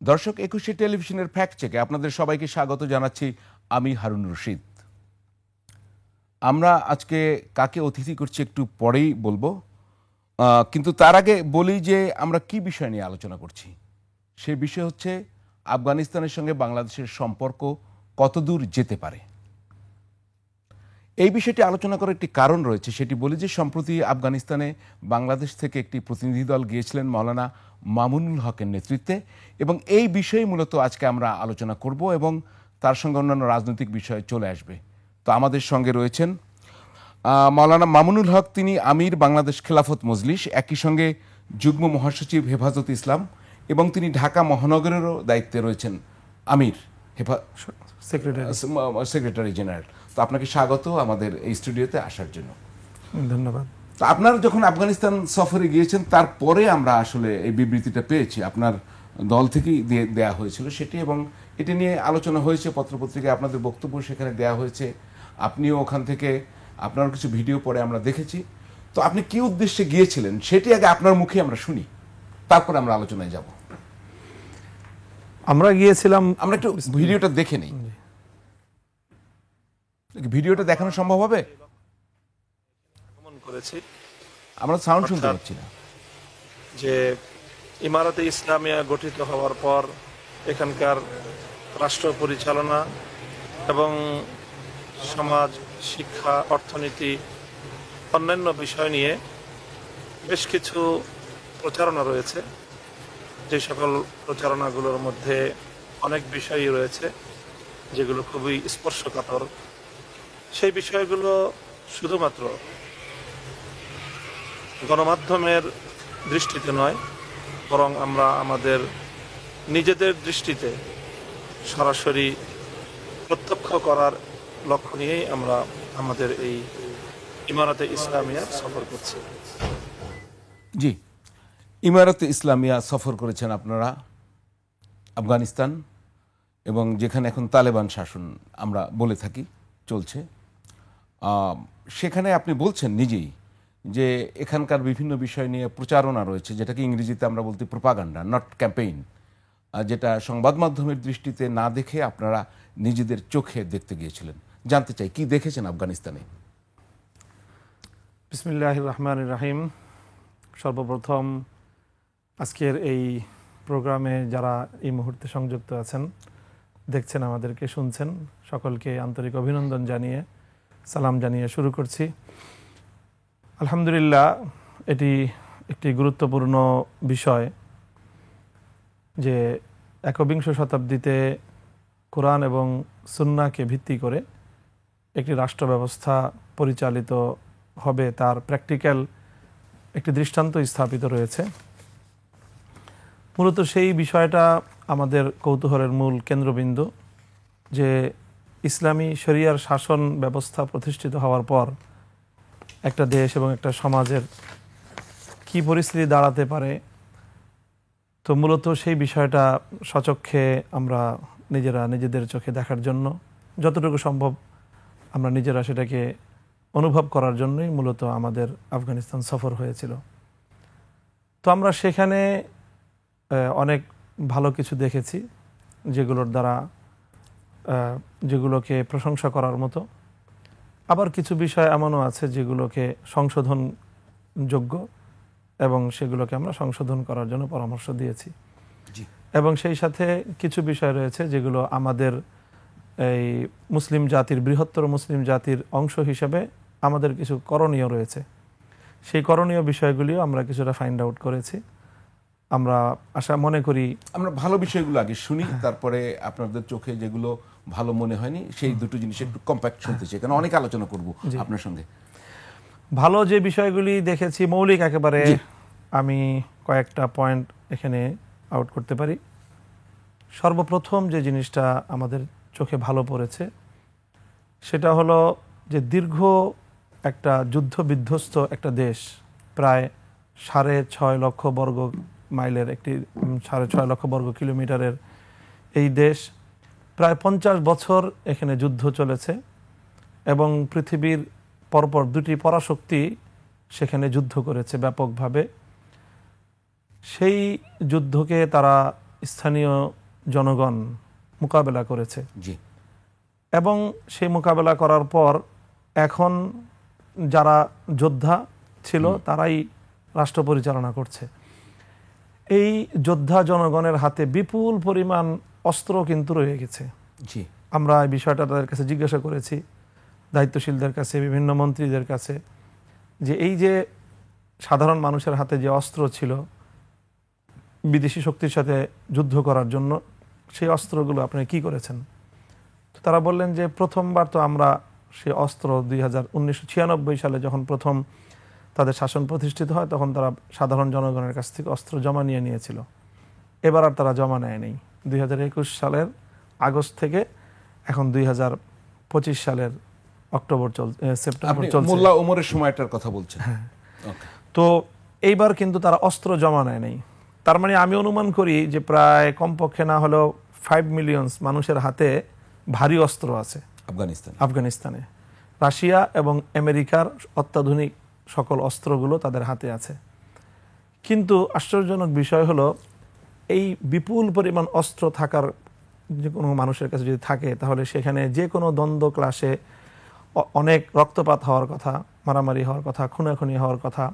দর্শক, একুশে টেলিভিশনের ফ্যাক্ট চেকে আপনাদের সবাইকে স্বাগত জানাচ্ছি। আমি হারুন রশিদ। আমরা আজকে কাকে অতিথি করছি একটু পরেই বলবো, কিন্তু তার আগে বলি যে আমরা কি বিষয় নিয়ে আলোচনা করছি। সে বিষয় হচ্ছে আফগানিস্তানের সঙ্গে বাংলাদেশের সম্পর্ক কতদূর যেতে পারে। এই বিষয়টি আলোচনা করার একটি কারণ রয়েছে, সেটি বলি যে সম্প্রতি আফগানিস্তানে বাংলাদেশ থেকে একটি প্রতিনিধি দল গিয়েছিলেন মাওলানা মামুনুল হকের নেতৃত্বে, এবং এই বিষয়ে মূলত আজকে আমরা আলোচনা করব এবং তার সঙ্গে অন্যান্য রাজনৈতিক বিষয় চলে আসবে। তো আমাদের সঙ্গে রয়েছেন মাওলানা মামুনুল হক, তিনি আমির বাংলাদেশ খেলাফত মজলিস, একই সঙ্গে যুগ্ম মহাসচিব হেফাজত ইসলাম, এবং তিনি ঢাকা মহানগরেরও দায়িত্বে রয়েছেন আমির সেক্রেটারি জেনারেল। তো আপনাকে স্বাগত আমাদের এই স্টুডিওতে আসার জন্য। ধন্যবাদ। তো আপনারা যখন আফগানিস্তান সফরে গিয়েছেন তারপরে আমরা আসলে এই বিবৃতিটা পেয়েছি, আপনার দল থেকেই দেয়া হয়েছিল সেটি, এবং এটি নিয়ে আলোচনা হয়েছে পত্রপত্রিকায়, আপনাদের বক্তব্য সেখানে দেয়া হয়েছে। আপনিও ওখান থেকে আপনার কিছু ভিডিও পরে আমরা দেখেছি। তো আপনি কি উদ্দেশ্যে গিয়েছিলেন সেটি আগে আপনার মুখে আমরা শুনি, তারপরে আমরা আলোচনায় যাব। আমরা গিয়েছিলাম, আমরা একটু ভিডিওটা দেখে নিই। ভিডিওটা দেখানো সম্ভব হবে? করেছি আমরা সাউন্ড শুনতে পাচ্ছি না। যে ইমারতে ইসলামিয়া গঠিত হওয়ার পর এখানকার রাষ্ট্র পরিচালনা এবং সমাজ, শিক্ষা, অর্থনীতি, অন্যান্য বিষয় নিয়ে বেশ কিছু প্রচারণা রয়েছে। যে সকল প্রচারণাগুলোর মধ্যে অনেক বিষয়ই রয়েছে যেগুলো খুবই স্পর্শকাতর। সেই বিষয়গুলো শুধুমাত্র গণমাধ্যমের দৃষ্টিতে নয়, বরং আমরা আমাদের নিজেদের দৃষ্টিতে সরাসরি প্রত্যক্ষ করার লক্ষ্য নিয়েই আমরা আমাদের এই ইমারতে ইসলামিয়া সফর করছি। জি, ইমারতে ইসলামিয়া সফর করেছেন আপনারা আফগানিস্তান, এবং যেখানে এখন তালেবান শাসন আমরা বলে থাকি চলছে, সেখানে আপনি বলছেন নিজেই যে এখানকার বিভিন্ন বিষয় নিয়ে প্রচারণা রয়েছে, যেটাকে ইংরেজিতে আমরা বলতে প্রোপাগান্ডা, নট ক্যাম্পেইন, যেটা সংবাদ মাধ্যমের দৃষ্টিতে না দেখে আপনারা নিজেদের চোখে দেখতে গিয়েছিলেন। জানতে চাই কি দেখেছেন আফগানিস্তানে। বিসমিল্লাহির রহমানির রহিম। সর্বপ্রথম আজকের এই প্রোগ্রামে যারা এই মুহূর্তে সংযুক্ত আছেন, দেখছেন, আমাদেরকে শুনছেন, সকলকে আন্তরিক অভিনন্দন জানিয়ে, সালাম জানিয়ে শুরু করছি। আলহামদুলিল্লাহ, এটি একটি গুরুত্বপূর্ণ বিষয় যে একবিংশ শতাব্দীতে কোরআন এবং সুন্নাহকে ভিত্তি করে একটি রাষ্ট্র ব্যবস্থা পরিচালিত হবে, তার প্র্যাকটিক্যাল একটি দৃষ্টান্ত স্থাপিত রয়েছে। মূলত সেই বিষয়টা আমাদের কৌতূহলের মূল কেন্দ্রবিন্দু, যে ইসলামী শরিয়ার শাসন ব্যবস্থা প্রতিষ্ঠিত হওয়ার পর একটা দেশ এবং একটা সমাজের কি পরিস্থিতি দাঁড়াতে পারে। তো মূলত সেই বিষয়টা সচক্ষে আমরা নিজেদের চোখে দেখার জন্য, যতটুকু সম্ভব আমরা নিজেরা সেটাকে অনুভব করার জন্যই মূলত আমাদের আফগানিস্তান সফর হয়েছিল। তো আমরা সেখানে অনেক ভালো কিছু দেখেছি, যেগুলোর দ্বারা যেগুলোকে প্রশংসা করার মতো। আবার কিছু বিষয় এমনও আছে যেগুলোকে সংশোধনযোগ্য, এবং সেগুলোকে আমরা সংশোধন করার জন্য পরামর্শ দিয়েছি। এবং সেই সাথে কিছু বিষয় রয়েছে যেগুলো আমাদের এই মুসলিম জাতির, বৃহত্তর মুসলিম জাতির অংশ হিসেবে আমাদের কিছু করণীয় রয়েছে। সেই করণীয় বিষয়গুলিও আমরা কিছুটা ফাইন্ড আউট করেছি। আমরা আশা মনে করি আমরা ভালো বিষয়গুলো আগে শুনি, তারপরে আপনাদের চোখে যেগুলো ভালো মনে হয়নি সেই দুটো জিনিস একটু কম্প্যাক্ট শুনতে চাই, কারণ অনেক আলোচনা করব আপনার সঙ্গে। ভালো যে বিষয়গুলি দেখেছি, মৌলিক একেবারে আমি কয়েকটা পয়েন্ট এখানে আউট করতে পারি। সর্বপ্রথম যে জিনিসটা আমাদের চোখে ভালো পড়েছে সেটা হলো যে দীর্ঘ একটা যুদ্ধ বিধ্বস্ত একটা দেশ, প্রায় 6.5 লক্ষ বর্গ মাইলের একটি 6.5 লক্ষ বর্গ কিলোমিটারের এই দেশ, প্রায় 50 বছর এখানে যুদ্ধ চলেছে, এবং পৃথিবীর পরপর দুটি পরাশক্তি সেখানে যুদ্ধ করেছে ব্যাপকভাবে। সেই যুদ্ধকে তারা স্থানীয় জনগণ মোকাবেলা করেছে জি এবং সেই মোকাবেলা করার পর এখন যারা যোদ্ধা ছিল তারাই রাষ্ট্র পরিচালনা করছে। এই যোদ্ধা জনগণের হাতে বিপুল পরিমাণ অস্ত্র কিন্তু রয়ে গেছে। জি আমরা এই বিষয়টা তাদের কাছে জিজ্ঞাসা করেছি, দায়িত্বশীলদের কাছে, বিভিন্ন মন্ত্রীদের কাছে, যে এই যে সাধারণ মানুষের হাতে যে অস্ত্র ছিল বিদেশি শক্তির সাথে যুদ্ধ করার জন্য, সেই অস্ত্রগুলো আপনি কি করেছেন? তো তারা বললেন যে প্রথমবার তো আমরা সেই অস্ত্র 1996 সালে যখন প্রথম তাদের শাসন প্রতিষ্ঠিত হয় তখন তারা সাধারণ জনগণের কাছ থেকে অস্ত্র জমা নিয়েছিল। এবার আর তারা জমা নেয়নি। 2021 সালের আগস্ট থেকে এখন 2025 সালের সেপ্টেম্বর আপনি চলছে। মোল্লা ওমরের সময়টার কথা বলছেন। ওকে। তো এইবার কিন্তু তারা অস্ত্র জমা নেয়নি। তার মানে আমি অনুমান করি যে প্রায় কমপক্ষে না হলেও 5 মিলিয়ন মানুষের হাতে ভারী অস্ত্র আছে আফগানিস্তানে। রাশিয়া এবং আমেরিকার অত্যাধুনিক সকল অস্ত্রগুলো তাদের হাতে আছে। কিন্তু আশ্চর্যজনক বিষয় হলো, এই বিপুল পরিমাণ অস্ত্র থাকার যে কোনো মানুষের কাছে যদি থাকে তাহলে সেখানে যে কোনো দ্বন্দ্ব ক্লাসে অনেক রক্তপাত হওয়ার কথা, মারামারি হওয়ার কথা, খুনাখুনি হওয়ার কথা,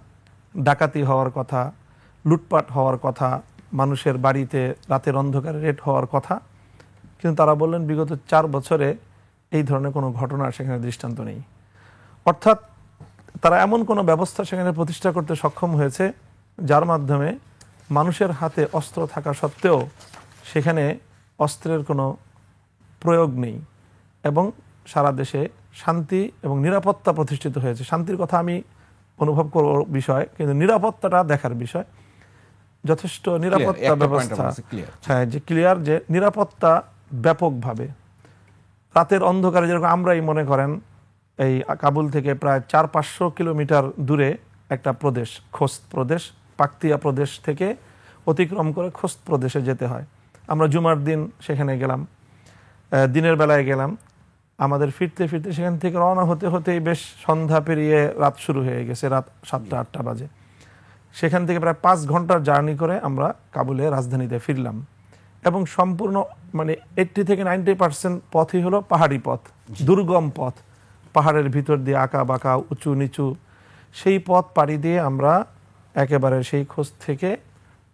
ডাকাতি হওয়ার কথা, লুটপাট হওয়ার কথা, মানুষের বাড়িতে রাতের অন্ধকারে রেড হওয়ার কথা। কিন্তু তারা বললেন বিগত 4 বছরে এই ধরনের কোনো ঘটনার সেখানে দৃষ্টান্ত নেই। অর্থাৎ তারা এমন কোনো ব্যবস্থা সেখানে প্রতিষ্ঠা করতে সক্ষম হয়েছে যার মাধ্যমে মানুষের হাতে অস্ত্র থাকা সত্ত্বেও সেখানে অস্ত্রের কোনো প্রয়োগ নেই এবং সারা দেশে শান্তি এবং নিরাপত্তা প্রতিষ্ঠিত হয়েছে। শান্তির কথা আমি অনুভব করব বিষয়, কিন্তু নিরাপত্তাটা দেখার বিষয়। যথেষ্ট নিরাপত্তা ব্যবস্থা, হ্যাঁ, যে ক্লিয়ার, যে নিরাপত্তা ব্যাপকভাবে। রাতের অন্ধকারে যেরকম আমরাই মনে করেন এই কাবুল থেকে প্রায় 400-500 কিলোমিটার দূরে একটা প্রদেশ, খোস্ত প্রদেশ, পাকতিয়া প্রদেশ থেকে অতিক্রম করে খোস্ত প্রদেশে যেতে হয়। আমরা জুমার দিন সেখানে গেলাম, দিনের বেলায় গেলাম, আমাদের ফিরতে ফিরতে সেখান থেকে রওনা হতে হতেই বেশ সন্ধ্যা পেরিয়ে রাত শুরু হয়ে গেছে, রাত 7টা-8টা বাজে। সেখান থেকে প্রায় 5 ঘন্টার জার্নি করে আমরা কাবুলে রাজধানীতে ফিরলাম এবং সম্পূর্ণ মানে 80 থেকে 90% পথই হলো পাহাড়ি পথ, দুর্গম পথ, পাহাড়ের ভিতর দিয়ে আঁকা বাঁকা, উঁচু নিচু। সেই পথ পাড়ি দিয়ে আমরা একেবারে সেই খোঁজ থেকে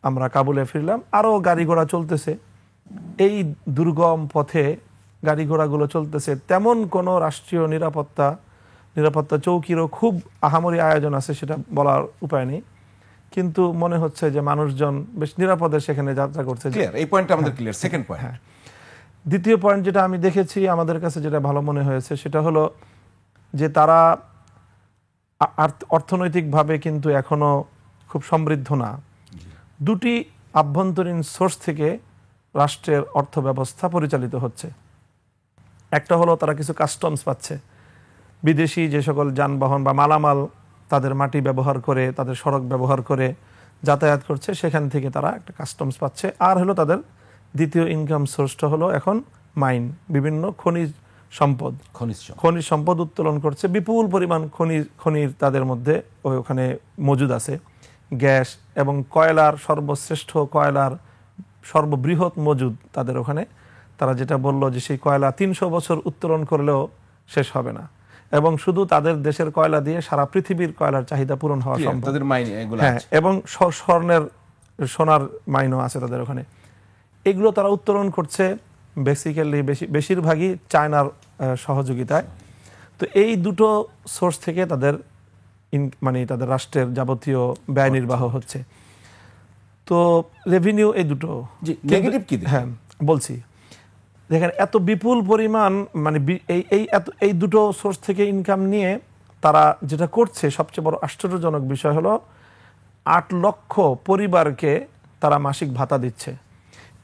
আমরা কাবুলে ফিরলাম। আরও গাড়ি ঘোড়া চলতেছে, এই দুর্গম পথে গাড়ি ঘোড়াগুলো চলতেছে। তেমন কোনো রাষ্ট্রীয় নিরাপত্তা চৌকিরও খুব আহামরি আয়োজন আছে সেটা বলার উপায় নেই, কিন্তু মনে হচ্ছে যে মানুষজন বেশ নিরাপদে সেখানে যাত্রা করছে। এই পয়েন্টটা আমাদের ক্লিয়ার। সেকেন্ড পয়েন্ট, দ্বিতীয় পয়েন্ট যেটা আমি দেখেছি আমাদের কাছে যেটা ভালো মনে হয়েছে সেটা হলো যে তারা অর্থনৈতিকভাবে কিন্তু এখনো খুব সমৃদ্ধ না। দুটি আভ্যন্তরীণ সোর্স থেকে রাষ্ট্রের অর্থ ব্যবস্থা পরিচালিত হচ্ছে। একটা হলো তারা কিছু কাস্টমস পাচ্ছে, বিদেশি যে সকল যানবাহন বা মালামাল তাদের মাটি ব্যবহার করে, তাদের সড়ক ব্যবহার করে যাতায়াত করছে, সেখান থেকে তারা একটা কাস্টমস পাচ্ছে। আর হলো তাদের দ্বিতীয় ইনকাম সোর্সটা হলো এখন মাইন, বিভিন্ন খনিজ সম্পদ উত্তোলন করছে। বিপুল পরিমাণ খনির তাদের মধ্যে ওখানে মজুদ আছে, গ্যাস এবং কয়লার, সর্বশ্রেষ্ঠ কয়লার সর্ববৃহৎ মজুদ তাদের ওখানে। তারা যেটা বলল যে সেই কয়লা 300 বছর উত্তোলন করলেও শেষ হবে না এবং শুধু তাদের দেশের কয়লা দিয়ে সারা পৃথিবীর কয়লার চাহিদা পূরণ হওয়া সম্ভব। হ্যাঁ, এবং সোনার মাইনও আছে তাদের ওখানে। এগুলো তারা উত্তোলন করছে বেসিক্যালি বেশিরভাগই চায়নার সহযোগিতায়। তো এই দুটো সোর্স থেকে তাদের তাদের রাষ্ট্রের যাবতীয় ব্যয় নির্বাহ হচ্ছে। তো রেভিনিউ এই দুটো। নেগেটিভ কি? হ্যাঁ বলছি, দেখেন এত বিপুল পরিমাণ এই দুটো সোর্স থেকে ইনকাম নিয়ে তারা যেটা করছে, সবচেয়ে বড় আশ্চর্যজনক বিষয় হলো 8 লক্ষ পরিবারকে তারা মাসিক ভাতা দিচ্ছে।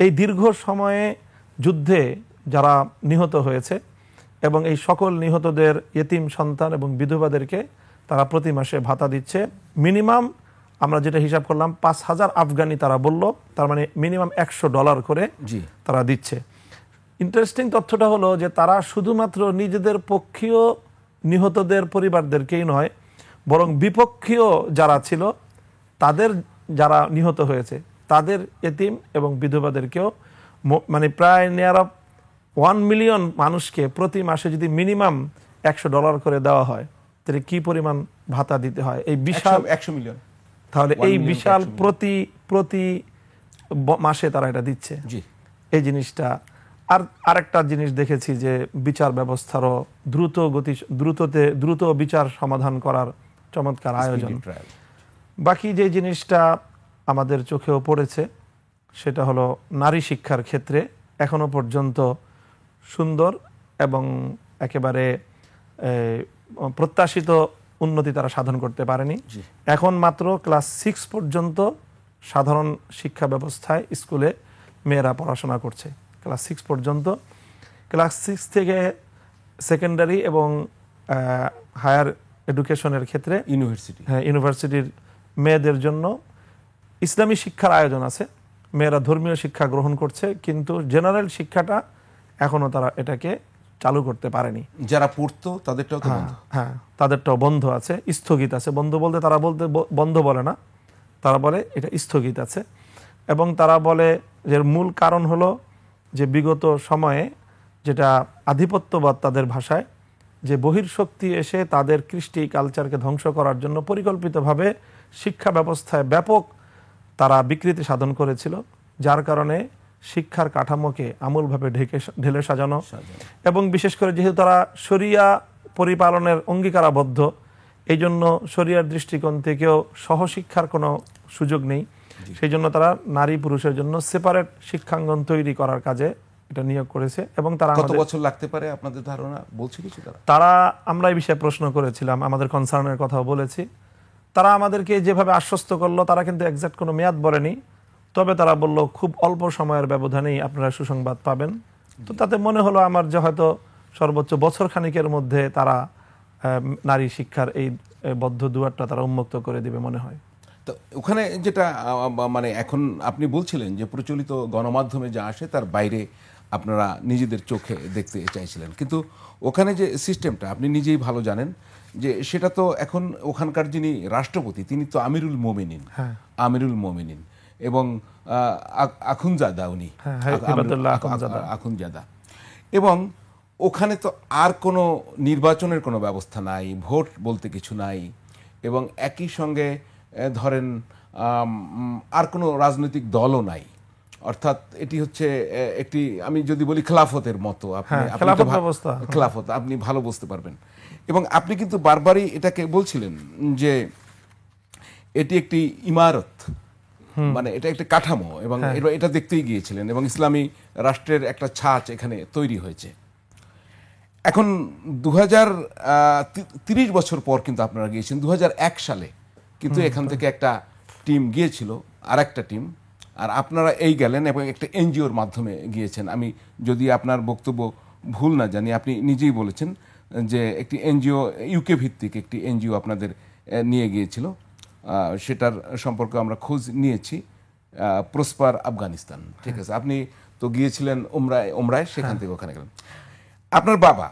এই দীর্ঘ সময়ে যুদ্ধে যারা নিহত হয়েছে এবং এই সকল নিহতদের ইয়েতিম সন্তান এবং বিধবাদেরকে তারা প্রতি মাসে ভাতা দিচ্ছে। মিনিমাম আমরা যেটা হিসাব করলাম 5,000 আফগানি তারা বলল, তার মানে মিনিমাম $100 করে তারা দিচ্ছে। ইন্টারেস্টিং তথ্যটা হলো যে তারা শুধুমাত্র নিজেদের পক্ষীয় নিহতদের পরিবারদেরকেই নয়, বরং বিপক্ষীয় যারা ছিল তাদের যারা নিহত হয়েছে তাদের এতিম এবং বিধবাদেরকেও মানে প্রায় নিয়ার 1 মিলিয়ন মানুষকে প্রতি মাসে যদি মিনিমাম $100 করে দেওয়া হয়, তাহলে কি পরিমাণ ভাতা দিতে হয় এই বিশাল 100 মিলিয়ন, তাহলে 1 এই মিলিয়ন বিশাল 100 মিলিয়ন। প্রতি মাসে তারা এটা দিচ্ছে। জি, এই জিনিসটা আরেকটা জিনিস দেখেছি যে বিচার ব্যবস্থারও দ্রুত বিচার সমাধান করার চমৎকার আয়োজন। Speedy trial। বাকি যে জিনিসটা আমাদের চোখেও পড়েছে সেটা হলো নারী শিক্ষার ক্ষেত্রে এখনো পর্যন্ত সুন্দর এবং একেবারে প্রত্যাশিত উন্নতি তারা সাধন করতে পারেনি। জি। এখন মাত্র ক্লাস 6 পর্যন্ত সাধারণ শিক্ষা ব্যবস্থায় স্কুলে মেয়েরা পড়াশোনা করছে, ক্লাস 6 পর্যন্ত। ক্লাস 6 থেকে সেকেন্ডারি এবং হায়ার এডুকেশনের ক্ষেত্রে ইউনিভার্সিটির মেয়েদের জন্য ইসলামী শিক্ষার আয়োজন আছে, মেয়েরা ধর্মীয় শিক্ষা গ্রহণ করছে, কিন্তু জেনারেল শিক্ষাটা এখনো তারা এটাকে চালু করতে পারেনি। যারা পড়তো তাদেরটাও তো বন্ধ। হ্যাঁ, তাদেরটাও বন্ধ আছে, স্থগিত আছে। বন্ধ বলতে তারা বন্ধ বলে না, তারা বলে এটা স্থগিত আছে। এবং তারা বলে যে মূল কারণ হলো যে বিগত সময়ে যেটা আধিপত্যবাদ তাদের ভাষায়, যে বহির্শক্তি এসে তাদের কৃষ্টি কালচারকে ধ্বংস করার জন্য পরিকল্পিতভাবে শিক্ষা ব্যবস্থায় ব্যাপক তারা বিকৃতি সাধন করেছিল, যার কারণে শিক্ষার কাঠামোকে আমূলভাবে ঢেলে সাজানো এবং বিশেষ করে যেহেতু তারা শরিয়া পরিপালনের অঙ্গীকারাবদ্ধ, এই জন্য শরিয়ার দৃষ্টিকোণ থেকেও সহশিক্ষার কোনো সুযোগ নেই। সেই জন্য তারা নারী পুরুষের জন্য সেপারেট শিক্ষাঙ্গন তৈরি করার কাজে এটা নিয়োগ করেছে। এবং তারা কত বছর লাগতে পারে আপনাদের ধারণা বলছে কিছু? তারা আমরা এই বিষয়ে প্রশ্ন করেছিলাম, আমাদের কনসার্নের কথাও বলেছি। তারা আমাদেরকে যেভাবে আশ্বস্ত করলো, তারা কিন্তু এক্সাক্ট কোনো মেয়াদ বলেনি, তবে তারা বলল খুব অল্প সময়ের ব্যবধানেই আপনারা সুসংবাদ পাবেন। তো তাতে মনে হলো আমার যে হয়তো সর্বোচ্চ বছর খানিকের মধ্যে তারা নারী শিক্ষার এই বদ্ধ দুয়ারটা তারা উন্মুক্ত করে দিবে মনে হয়। তো ওখানে যেটা মানে এখন আপনি বলছিলেন যে প্রচলিত গণমাধ্যমে যা আসে তার বাইরে আপনারা নিজেদের চোখে দেখতে চাইছিলেন, কিন্তু ওখানে যে সিস্টেমটা আপনি নিজেই ভালো জানেন যে সেটা তো এখন ওখানকার যিনি রাষ্ট্রপতি তিনি তো আমিরুল মোমিনিন এবং আখুনজাদা, উনি আখুনজাদা। এবং ওখানে তো আর কোনো নির্বাচনের কোনো ব্যবস্থা নাই, ভোট বলতে কিছু নাই, এবং একই সঙ্গে ধরেন আর কোনো রাজনৈতিক দলও নাই। অর্থাৎ এটি হচ্ছে একটি, আমি যদি বলি খেলাফতের মতো, খেলাফত আপনি ভালো বুঝতে পারবেন। এবং আপনি কিন্তু বারবারই এটাকে বলছিলেন যে এটি একটি ইমারত, মানে এটা একটা কাঠামো, এবং এটা দেখতেই গিয়েছিলেন, এবং ইসলামী রাষ্ট্রের একটা ছাঁচ এখানে তৈরি হয়েছে। এখন 2030 বছর পর কিন্তু আপনারা গিয়েছেন 2001 সালে, কিন্তু এখান থেকে একটা টিম গিয়েছিল, আর একটা টিম, আর আপনারা এই গেলেন এবং একটা এনজিওর মাধ্যমে গিয়েছেন। আমি যদি আপনার বক্তব্য ভুল না জানি, আপনি নিজেই বলেছেন যে একটি এনজিও, ইউকে ভিত্তিক একটি এনজিও আপনাদের নিয়ে গিয়েছিল, সেটার সম্পর্কে আমরা খোঁজ নিয়েছি, প্রসপার আফগানিস্তান। ঠিক আছে, আপনি তো গিয়েছিলেন ওমরায়, সেখান থেকে ওখানে গেলেন। আপনার বাবা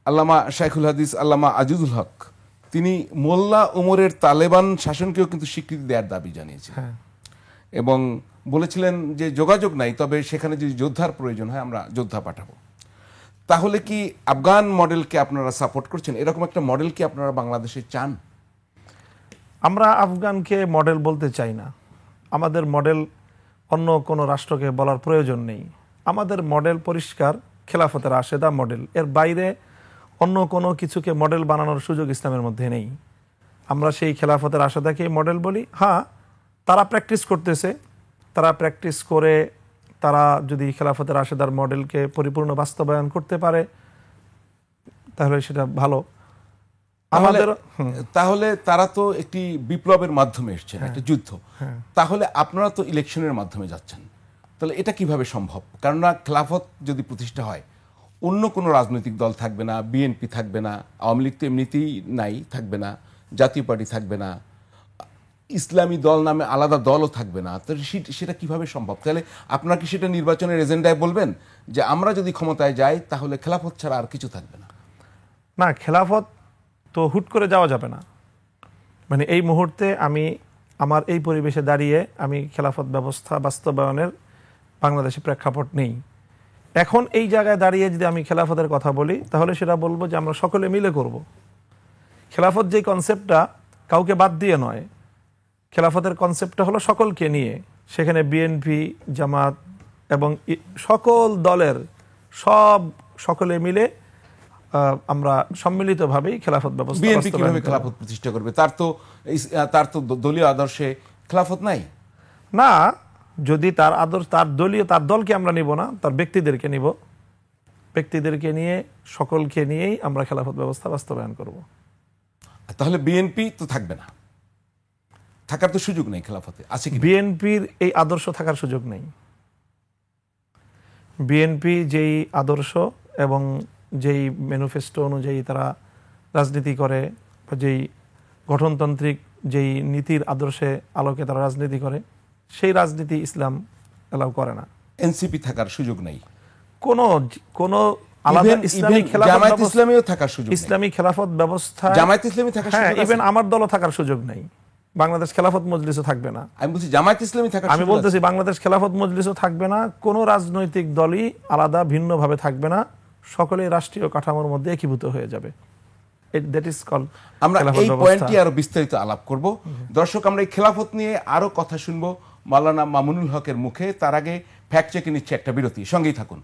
আল্লামা শাইখুল হাদিস আল্লামা আজিজুল হক, তিনি মোল্লা ওমরের তালেবান শাসনকেও কিন্তু স্বীকৃতি দেওয়ার দাবি জানিয়েছেন এবং বলেছিলেন যে যোগাযোগ নাই, তবে সেখানে যদি যোদ্ধার প্রয়োজন হয় আমরা যোদ্ধা পাঠাবো। তাহলে কি আফগান মডেলকে আপনারা সাপোর্ট করছেন? এরকম একটা মডেল কি আপনারা বাংলাদেশে চান? আমরা আফগানকে মডেল বলতে চাই না, আমাদের মডেল অন্য কোনো রাষ্ট্রকে বলার প্রয়োজন নেই। আমাদের মডেল পরিষ্কার খেলাফতের রাশেদা মডেল, এর বাইরে অন্য কোনো কিছুকে মডেল বানানোর সুযোগ ইসলামের মধ্যে নেই। আমরা সেই খেলাফতের রাশেদাকেই মডেল বলি। হ্যাঁ, তারা প্র্যাকটিস করতেছে, তারা প্র্যাকটিস করে তারা যদি খেলাফতের রাশেদার মডেলকে পরিপূর্ণ বাস্তবায়ন করতে পারে তাহলে সেটা ভালো। তাহলে তারা তো একটি বিপ্লবের মাধ্যমে এসছেন, একটা যুদ্ধ, তাহলে আপনারা তো ইলেকশনের মাধ্যমে যাচ্ছেন, তাহলে এটা কিভাবে সম্ভব? কেননা খেলাফত যদি প্রতিষ্ঠা হয় অন্য কোনো রাজনৈতিক দল থাকবে না, বিএনপি থাকবে না, আওয়ামী লীগ তো এমনিতেই নাই, থাকবে না, জাতীয় পার্টি থাকবে না, ইসলামী দল নামে আলাদা দলও থাকবে না, তো সেটা কিভাবে সম্ভব? তাহলে আপনারা কি সেটা নির্বাচনের এজেন্ডায় বলবেন যে আমরা যদি ক্ষমতায় যাই তাহলে খেলাফত ছাড়া আর কিছু থাকবে না? না, খেলাফত তো হুট করে যাওয়া যাবে না। মানে এই মুহূর্তে আমি আমার এই পরিবেশে দাঁড়িয়ে আমি খেলাফত ব্যবস্থা বাস্তবায়নের বাংলাদেশে প্রেক্ষাপট নেই। এখন এই জায়গায় দাঁড়িয়ে যদি আমি খেলাফতের কথা বলি, তাহলে সেটা বলবো যে আমরা সকলে মিলে করব। খেলাফত যে কনসেপ্টটা কাউকে বাদ দিয়ে নয়, খেলাফতের কনসেপ্টটা হলো সকলকে নিয়ে। সেখানে বিএনপি, জামাত এবং সকল দলের সকলে মিলে আমরা সম্মিলিতভাবেই খেলাফত ব্যবস্থা বিএনপি কিভাবে খেলাফত প্রতিষ্ঠা করবে? তার তো দলীয় আদর্শে খেলাফত নাই না। যদি তার আদর্শ, তার দলকে আমরা নিব না, তার ব্যক্তিদেরকে নিব। ব্যক্তিদেরকে নিয়ে, সকলকে নিয়েই আমরা খেলাফত ব্যবস্থা বাস্তবায়ন করব। তাহলে বিএনপি তো থাকবে না, থাকার তো সুযোগ নেই খেলাফতে, আছে কি? বিএনপির এই আদর্শ থাকার সুযোগ নেই। বিএনপি যেই আদর্শ এবং যেই ম্যানিফেস্টো অনুযায়ী তারা রাজনীতি করে, বা যেই গঠনতান্ত্রিক যেই নীতির আদর্শে আলোকে তারা রাজনীতি করে, সেই রাজনীতি ইসলাম এলাও করে না। এনসিপি থাকার সুযোগ নেই, কোনো আলাদা ইসলামী খেলাফত ইসলামীও থাকার সুযোগ নেই, ইসলামী খেলাফত ব্যবস্থা, জামায়াত ইসলামী থাকার সুযোগ আছে। ইভেন আমার দলও থাকার সুযোগ নেই। বাংলাদেশ খেলাফত মজলিসও থাকবে না। আমি বলছি জামায়াত ইসলামী থাকার সুযোগ আছে। আমি বলতেছি বাংলাদেশ খেলাফত মজলিসও থাকবে না। কোনো রাজনৈতিক দলই আলাদা ভিন্নভাবে থাকবে না, সকলেই রাষ্ট্রীয় কাঠামোর মধ্যে একীভূত হয়ে যাবে। That is called. আমরা এই পয়েন্টটি আরো বিস্তারিত আলাপ করব। দর্শক, আমরা এই খেলাফত নিয়ে আরো কথা শুনবো মাওলানা মামুনুল হকের মুখে। তার আগে ফ্যাক্ট চেকে নিচ্ছে একটা বিরতি, সঙ্গেই থাকুন।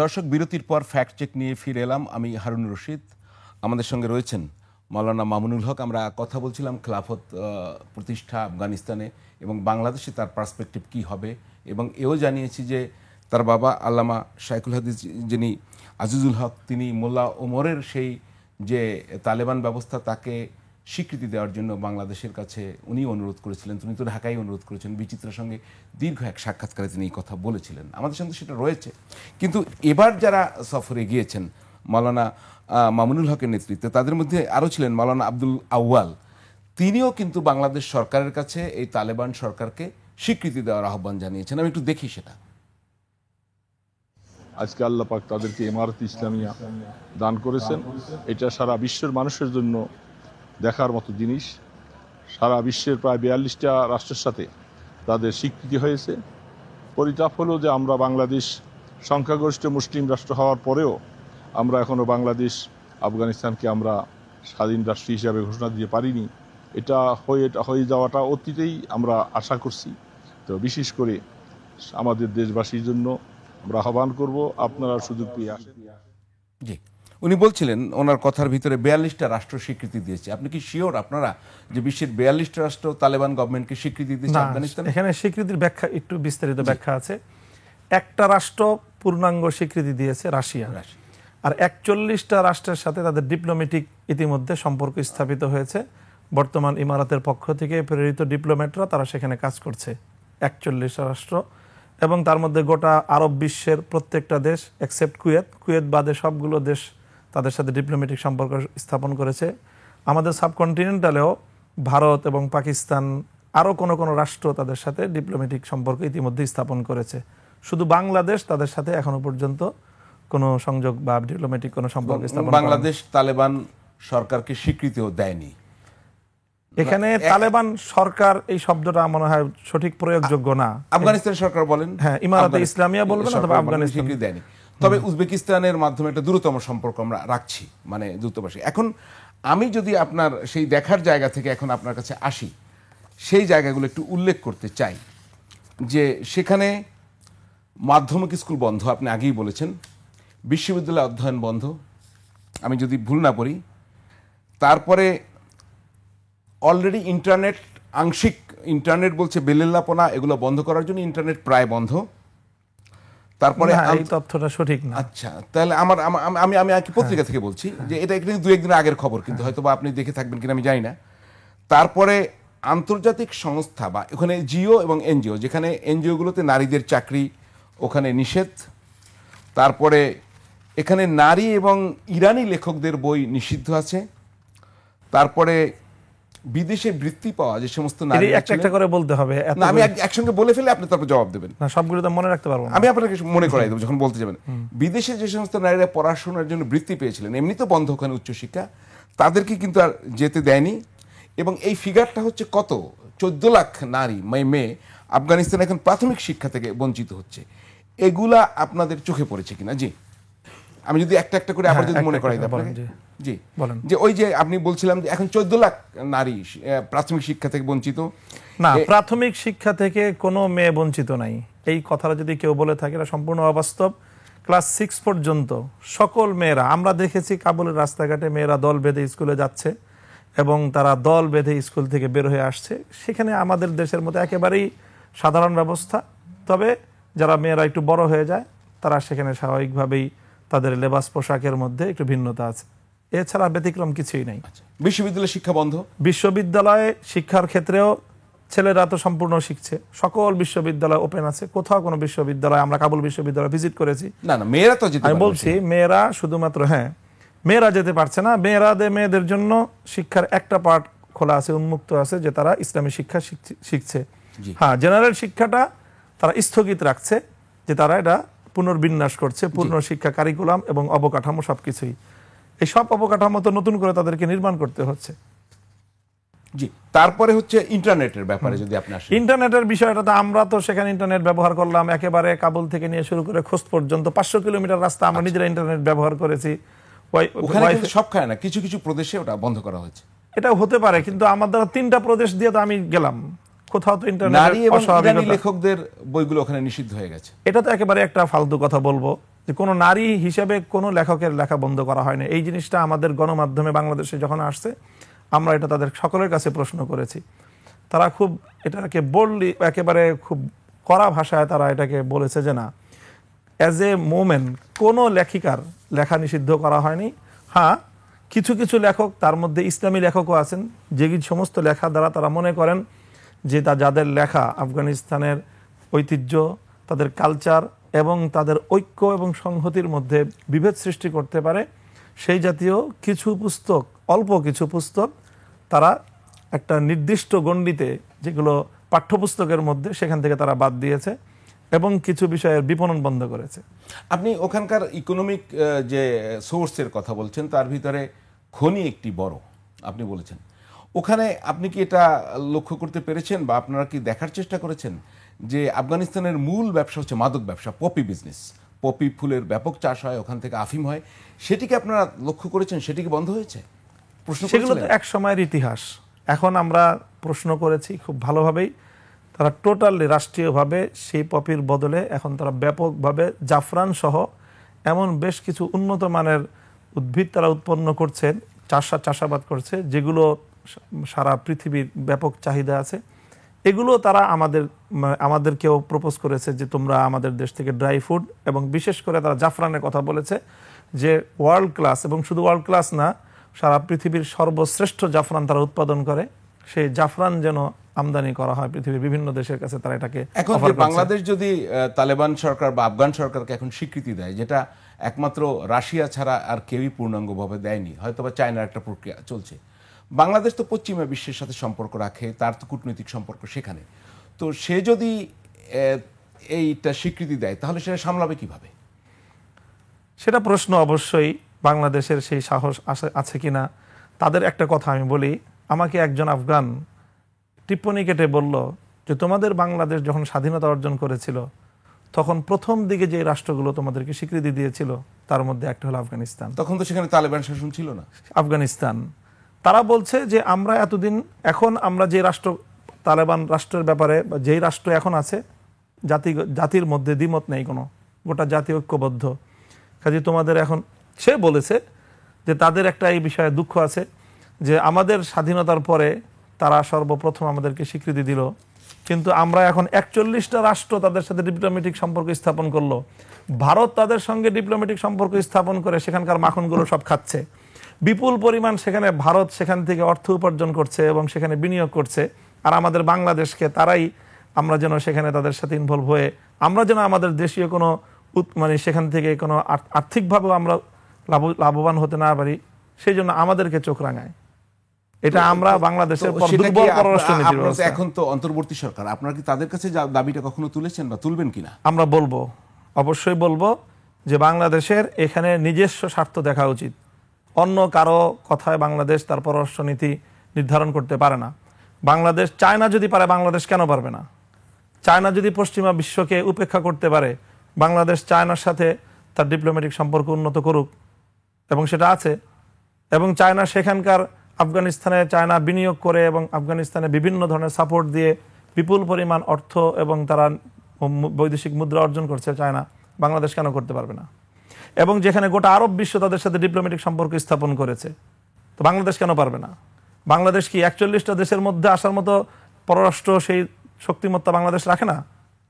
দর্শক, বিরতির পর ফ্যাক্ট চেক নিয়ে ফিরে এলাম। আমি হারুনুর রশিদ, আমাদের সঙ্গে রয়েছেন মাওলানা মামুনুল হক। আমরা কথা বলছিলাম খেলাফত প্রতিষ্ঠা আফগানিস্তানে এবং বাংলাদেশে তার পার্সপেক্টিভ কি হবে, এবং এও জানিয়েছি যে তার বাবা আল্লামা শাইখুল হাদিস যিনি আজিজুল হক, তিনি মোল্লা ওমরের সেই যে তালেবান ব্যবস্থা তাকে স্বীকৃতি দেওয়ার জন্য বাংলাদেশের কাছে উনি অনুরোধ করেছিলেন। তিনি তো ঢাকায় অনুরোধ করেছেন। বিচিত্রার সঙ্গে দীর্ঘ এক সাক্ষাৎকারে তিনি এই কথা বলেছিলেন। আমাদের সঙ্গে সেটা রয়েছে। কিন্তু এবার যারা সফরে গিয়েছেন মাওলানা মামুনুল হকের নেতৃত্বে, তাদের মধ্যে আরও ছিলেন মাওলানা আব্দুল আউয়াল। তিনিও কিন্তু বাংলাদেশ সরকারের কাছে এই তালেবান সরকারকে স্বীকৃতি দেওয়ার আহ্বান জানিয়েছেন। আমি একটু দেখি সেটা। আজকে আল্লাহ পাক তাদেরকে ইমারত ইসলামিয়া দান করেছেন। এটা সারা বিশ্বের মানুষের জন্য দেখার মতো জিনিস। সারা বিশ্বের প্রায় 42টা রাষ্ট্রের সাথে তাদের স্বীকৃতি হয়েছে। পরিতাপ হলো যে আমরা বাংলাদেশ সংখ্যাগরিষ্ঠ মুসলিম রাষ্ট্র হওয়ার পরেও আমরা এখনও বাংলাদেশ আফগানিস্তানকে আমরা স্বাধীন রাষ্ট্র হিসাবে ঘোষণা দিতে পারিনি। এটা হয়ে যাওয়াটা অতীতেই আমরা আশা করছি। তো বিশেষ করে আমাদের দেশবাসীর জন্য আমরা আহ্বান করব, আপনারা সুযোগ পেয়ে আসেন। জি, উনি বলছিলেন ওনার কথার ভিতরে 42টা রাষ্ট্র স্বীকৃতি দিয়েছে। আপনি কি শিওর আপনারা যে বিশ্বের 42টা রাষ্ট্র তালেবান গভর্নমেন্টকে স্বীকৃতি দিয়েছে আফগানিস্তান? এখানে স্বীকৃতির ব্যাখ্যা একটু বিস্তারিত ব্যাখ্যা আছে। একটা রাষ্ট্র পূর্ণাঙ্গ স্বীকৃতি দিয়েছে, রাশিয়া। আর 41টা রাষ্ট্রের সাথে তাদের ডিপ্লোম্যাটিক ইতিমধ্যে সম্পর্ক স্থাপিত হয়েছে। বর্তমান ইমারাতের পক্ষ থেকে প্রেরিত ডিপ্লোম্যাটরা তারা সেখানে কাজ করছে। 41টা রাষ্ট্র, এবং তার মধ্যে গোটা আরব বিশ্বের প্রত্যেকটা দেশ এক্সেপ্ট কুয়েত বাদে সবগুলো দেশ তাদের সাথে ডিপ্লোম্যাটিক সম্পর্ক স্থাপন করেছে। আমাদের সাবকন্টিনেন্টালেও ভারত এবং পাকিস্তান, আরও কোনো রাষ্ট্র তাদের সাথে ডিপ্লোম্যাটিক সম্পর্ক ইতিমধ্যে স্থাপন করেছে। শুধু বাংলাদেশ তাদের সাথে এখনো পর্যন্ত কোনো সংযোগ বা ডিপ্লোম্যাটিক কোনো সম্পর্ক স্থাপন। বাংলাদেশ তালেবান সরকারকে স্বীকৃতিও দেয়নি। এখানে তালেবান সরকার এই শব্দটা মনে হয় সঠিক প্রয়োগযোগ্য না। আফগানিস্তান সরকার বলেন, হ্যাঁ, ইমারাতে ইসলামিয়া বলবেন, অথবা আফগানিস্তান স্বীকৃতি দেয়নি। তবে উজবেকিস্তানের মাধ্যমে একটা দ্রুততম সম্পর্ক আমরা রাখছি, মানে দূতাবাসী। এখন আমি যদি আপনার সেই দেখার জায়গা থেকে এখন আপনার কাছে আসি, সেই জায়গাগুলো একটু উল্লেখ করতে চাই। যে সেখানে মাধ্যমিক স্কুল বন্ধ, আপনি আগেই বলেছেন। বিশ্ববিদ্যালয় অধ্যয়ন বন্ধ, আমি যদি ভুল না করি। তারপরে অলরেডি ইন্টারনেট, আংশিক ইন্টারনেট বলছে বেলেল্লাপনা, এগুলো বন্ধ করার জন্য ইন্টারনেট প্রায় বন্ধ। তারপরে এই তথ্যটা সঠিক না। আচ্ছা, তাহলে আমি পত্রিকা থেকে বলছি যে এটা একদিন 2-1 দিন আগের খবর, কিন্তু হয়তো বা আপনি দেখে থাকবেন কিনা আমি জানি না। তারপরে আন্তর্জাতিক সংস্থা বা ওখানে জিও এবং এনজিও, যেখানে এনজিওগুলোতে নারীদের চাকরি ওখানে নিষেধ। তারপরে এখানে নারী এবং ইরানি লেখকদের বই নিষিদ্ধ আছে। তারপরে বিদেশে বৃত্তি পাওয়া যে সমস্ত এটি নারী একটা একটা করে বলতে হবে, আমি একসঙ্গে বলে ফেলে আপনি তারপর জবাব দেবেন। না, সবগুলো তো মনে রাখতে পারবো না। আমি আপনাকে মনে করাই দেবো যখন বলতে যাবেন। বিদেশে যে সমস্ত নারীরা পড়াশোনার জন্য বৃত্তি পেয়েছিলেন, এমনি তো বন্ধ ওখানে উচ্চশিক্ষা, তাদেরকে কিন্তু আর যেতে দেয়নি। এবং এই ফিগারটা হচ্ছে কত, 14 লাখ নারী মেয়ে আফগানিস্তানে এখন প্রাথমিক শিক্ষা থেকে বঞ্চিত হচ্ছে। এগুলা আপনাদের চোখে পড়েছে কিনা? জি, আমি যদি একটা একটা করে আবার যদি মনে করাই দেব আপনাকে। জি বলেন। যে ওই যে আপনি বলছিলাম যে এখন 14 লাখ নারী প্রাথমিক শিক্ষা থেকে বঞ্চিত। না, প্রাথমিক শিক্ষা থেকে কোনো মেয়ে বঞ্চিত নাই, এই কথাটা যদি কেউ বলে থাকে এটা সম্পূর্ণ অবাস্তব। ক্লাস 6 পর্যন্ত সকল মেয়েরা, আমরা দেখেছি কাবুলের রাস্তাঘাটে মেয়েরা দল বেঁধে স্কুলে যাচ্ছে এবং তারা দল বেঁধে স্কুল থেকে বের হয়ে আসছে। সেখানে আমাদের দেশের মতো একেবারেই সাধারণ ব্যবস্থা। তবে যারা মেয়েরা একটু বড় হয়ে যায় তারা সেখানে স্বাভাবিকভাবেই তাদের লেবাস পোশাকের মধ্যে একটু ভিন্নতা আছে, এছাড়া ব্যতিক্রম কিছুই নাই। বিশ্ববিদ্যালয় শিক্ষা বন্ধ। বিশ্ববিদ্যালয়ে শিক্ষার ক্ষেত্রেও ছেলেরা তো সম্পূর্ণ শিখছে, সকল বিশ্ববিদ্যালয় ওপেন আছে, কোথাও কোনো বিশ্ববিদ্যালয়, আমরা কাবুল বিশ্ববিদ্যালয় ভিজিট করেছি, না না মেয়েরা তো যেতে আমি বলছি মেয়েরা শুধুমাত্র, হ্যাঁ মেয়েরা যেতে পারছে না। মেয়েদের জন্য শিক্ষার একটা পার্ট খোলা আছে, উন্মুক্ত আছে, যে তারা ইসলামী শিক্ষা শিখছে। হ্যাঁ, জেনারেল শিক্ষাটা তারা স্থগিত রাখছে, যে তারা এটা পুনর্বিন্যাস করছে, পূর্ণ শিক্ষা কারিকুলাম এবং অবকাঠামো সবকিছুই। এই সব অবকাঠামো তো নতুন করে তাদেরকে নির্মাণ করতে হচ্ছে। জি, তারপরে হচ্ছে ইন্টারনেটের ব্যাপারে যদি আপনি আসেন। ইন্টারনেটের বিষয়টা তো আমরা তো সেখানে ইন্টারনেট ব্যবহার করলাম একেবারে কাবুল থেকে নিয়ে শুরু করে খোস্ত পর্যন্ত 500 কিলোমিটার রাস্তা আমরা নিজেরা ইন্টারনেট ব্যবহার করেছি। ওখানে কিন্তু সব খায় না, কিছু কিছু প্রদেশে ওটা বন্ধ করা হয়েছে। এটাও হতে পারে, কিন্তু আমাদের 3টা প্রদেশ দিয়ে তো আমি গেলাম, কোথাও তো ইন্টারনেট নারী এবং ইরানি লেখকদের বইগুলো ওখানে নিষিদ্ধ হয়ে গেছে। এটা তো একেবারে একটা ফালতু কথা বলবো, যে কোনো নারী হিসেবে কোনো লেখকের লেখা বন্ধ করা হয়নি। এই জিনিসটা আমাদের গণমাধ্যমে বাংলাদেশে যখন আসছে আমরা এটা তাদের সকলের কাছে প্রশ্ন করেছি। তারা খুব এটাকে বললি একেবারে খুব কড়া ভাষায় তারা এটাকে বলেছে যে না, অ্যাজ এ মোমেন্ট কোনো লেখিকার লেখা নিষিদ্ধ করা হয়নি। হ্যাঁ, কিছু কিছু লেখক, তার মধ্যে ইসলামী লেখকও আছেন, যে সমস্ত লেখা দ্বারা তারা মনে করেন যে যাদের লেখা আফগানিস্তানের ঐতিহ্য, তাদের কালচার এবং তাদের ঐক্য এবং সংহতির মধ্যে বিভেদ সৃষ্টি করতে পারে, সেই জাতীয় কিছু পুস্তক, অল্প কিছু পুস্তক তারা একটা নির্দিষ্ট গণ্ডিতে, যেগুলো পাঠ্যপুস্তকের মধ্যে, সেখান থেকে তারা বাদ দিয়েছে এবং কিছু বিষয়ের বিপণন বন্ধ করেছে। আপনি ওখানকার ইকোনমিক যে সোর্সের কথা বলছেন, তার ভিতরে খনি একটি বড়, আপনি বলেছেন। ওখানে আপনি কি এটা লক্ষ্য করতে পেরেছেন বা আপনারা কি দেখার চেষ্টা করেছেন যে আফগানিস্তানের মূল ব্যবসা হচ্ছে মাদক ব্যবসা, পপি বিজনেস, পপি ফুলের ব্যাপক চাষ হয়, ওখান থেকে আফিম হয়, সেটিকে আপনারা লক্ষ্য করেছেন? সেটিকে বন্ধ হয়েছে? সেগুলো তো এক সময়ের ইতিহাস। এখন আমরা প্রশ্ন করেছি খুব ভালোভাবেই, তারা টোটালি রাষ্ট্রীয়ভাবে সেই পপির বদলে এখন তারা ব্যাপকভাবে জাফরান সহ এমন বেশ কিছু উন্নত মানের উদ্ভিদ তারা উৎপন্ন করছেন, চাষাবাদ করছে, যেগুলো সারা পৃথিবীর ব্যাপক চাহিদা আছে। এগুলো তারা আমাদেরকেও প্রপোজ করেছে যে তোমরা আমাদের দেশ থেকে ড্রাই ফুড, এবং বিশেষ করে তারা জাফরানের কথা বলেছে যে ওয়ার্ল্ড ক্লাস, এবং শুধু ওয়ার্ল্ড ক্লাস না, সারা পৃথিবীর সর্বশ্রেষ্ঠ জাফরান তারা উৎপাদন করে, সেই জাফরান যেন আমদানি করা হয় পৃথিবীর বিভিন্ন দেশের কাছে। তারা এটাকে এখন বাংলাদেশ যদি তালেবান সরকার বা আফগান সরকারকে এখন স্বীকৃতি দেয়, যেটা একমাত্র রাশিয়া ছাড়া আর কেউই পূর্ণাঙ্গভাবে দেয়নি, হয়তো বা চায়নার একটা প্রক্রিয়া চলছে, বাংলাদেশ তো পশ্চিমা বিশ্বের সাথে সম্পর্ক রাখে, তার তো কূটনৈতিক সম্পর্ক সেখানে, তো সে যদি এইটা স্বীকৃতি দেয় তাহলে সেটা সামলাবে কিভাবে? সেটা প্রশ্ন অবশ্যই বাংলাদেশের সেই সাহস আছে কিনা। তাদের একটা কথা আমি বলি, আমাকে একজন আফগান টিপ্পনী কেটে বলল যে তোমাদের বাংলাদেশ যখন স্বাধীনতা অর্জন করেছিল তখন প্রথম দিকে যে রাষ্ট্রগুলো তোমাদেরকে স্বীকৃতি দিয়েছিল তার মধ্যে একটা হলো আফগানিস্তান। তখন তো সেখানে তালেবান শাসন ছিল না। আফগানিস্তান, তারা বলছে যে আমরা এতদিন, এখন আমরা যে রাষ্ট্র, তালেবান রাষ্ট্রের ব্যাপারে যেই রাষ্ট্র এখন আছে, জাতির মধ্যে দ্বিমত নেই কোনো, গোটা জাতি ঐক্যবদ্ধ, কাজে তোমাদের এখন, সে বলেছে যে তাদের একটা এই বিষয়ে দুঃখ আছে যে আমাদের স্বাধীনতার পরে তারা সর্বপ্রথম আমাদেরকে স্বীকৃতি দিল, কিন্তু আমরা এখন 41টা রাষ্ট্র তাদের সাথে ডিপ্লোম্যাটিক সম্পর্ক স্থাপন করলো। ভারত তাদের সঙ্গে ডিপ্লোম্যাটিক সম্পর্ক স্থাপন করে সেখানকার মাখনগুলো সব খাচ্ছে, বিপুল পরিমাণ সেখানে ভারত সেখান থেকে অর্থ উপার্জন করছে এবং সেখানে বিনিয়োগ করছে। আর আমাদের বাংলাদেশকে তারাই, আমরা যেন সেখানে তাদের সাথে ইনভলভ হয়ে আমরা যেন আমাদের দেশীয় কোনো সেখান থেকে কোনো আর্থিকভাবেও আমরা লাভবান হতে না পারি, সেই জন্য আমাদেরকে চোখ রাঙায়। এটা আমরা বাংলাদেশের তো সেটা কি দুর্বল পররাষ্ট্রনীতির আপনারা তো ব্যবস্থা। এখন তো অন্তর্বর্তী সরকার, আপনারা কি তাদের কাছে দাবিটা কখনো তুলেছেন বা তুলবেন কিনা? আমরা বলবো, অবশ্যই বলবো যে বাংলাদেশের এখানে নিজস্ব স্বার্থ দেখা উচিত। অন্য কারো কথায় বাংলাদেশ তার পররাষ্ট্রনীতি নির্ধারণ করতে পারে না। বাংলাদেশ, চায়না যদি পারে বাংলাদেশ কেন পারবে না? চায়না যদি পশ্চিমা বিশ্বকে উপেক্ষা করতে পারে, বাংলাদেশ চায়নার সাথে তার ডিপ্লোম্যাটিক সম্পর্ক উন্নত করুক, এবং সেটা আছে। এবং চায়না সেখানকার আফগানিস্তানে চায়না বিনিয়োগ করে এবং আফগানিস্তানে বিভিন্ন ধরনের সাপোর্ট দিয়ে বিপুল পরিমাণ অর্থ এবং তারা বৈদেশিক মুদ্রা অর্জন করছে চায়না। বাংলাদেশ কেন করতে পারবে না? এবং যেখানে গোটা আরব বিশ্ব তাদের সাথে ডিপ্লোম্যাটিক সম্পর্ক স্থাপন করেছে, তো বাংলাদেশ কেন পারবে না? বাংলাদেশ কি 41টা দেশের মধ্যে আসার মতো পররাষ্ট্র সেই শক্তিমত্তা বাংলাদেশ রাখে না?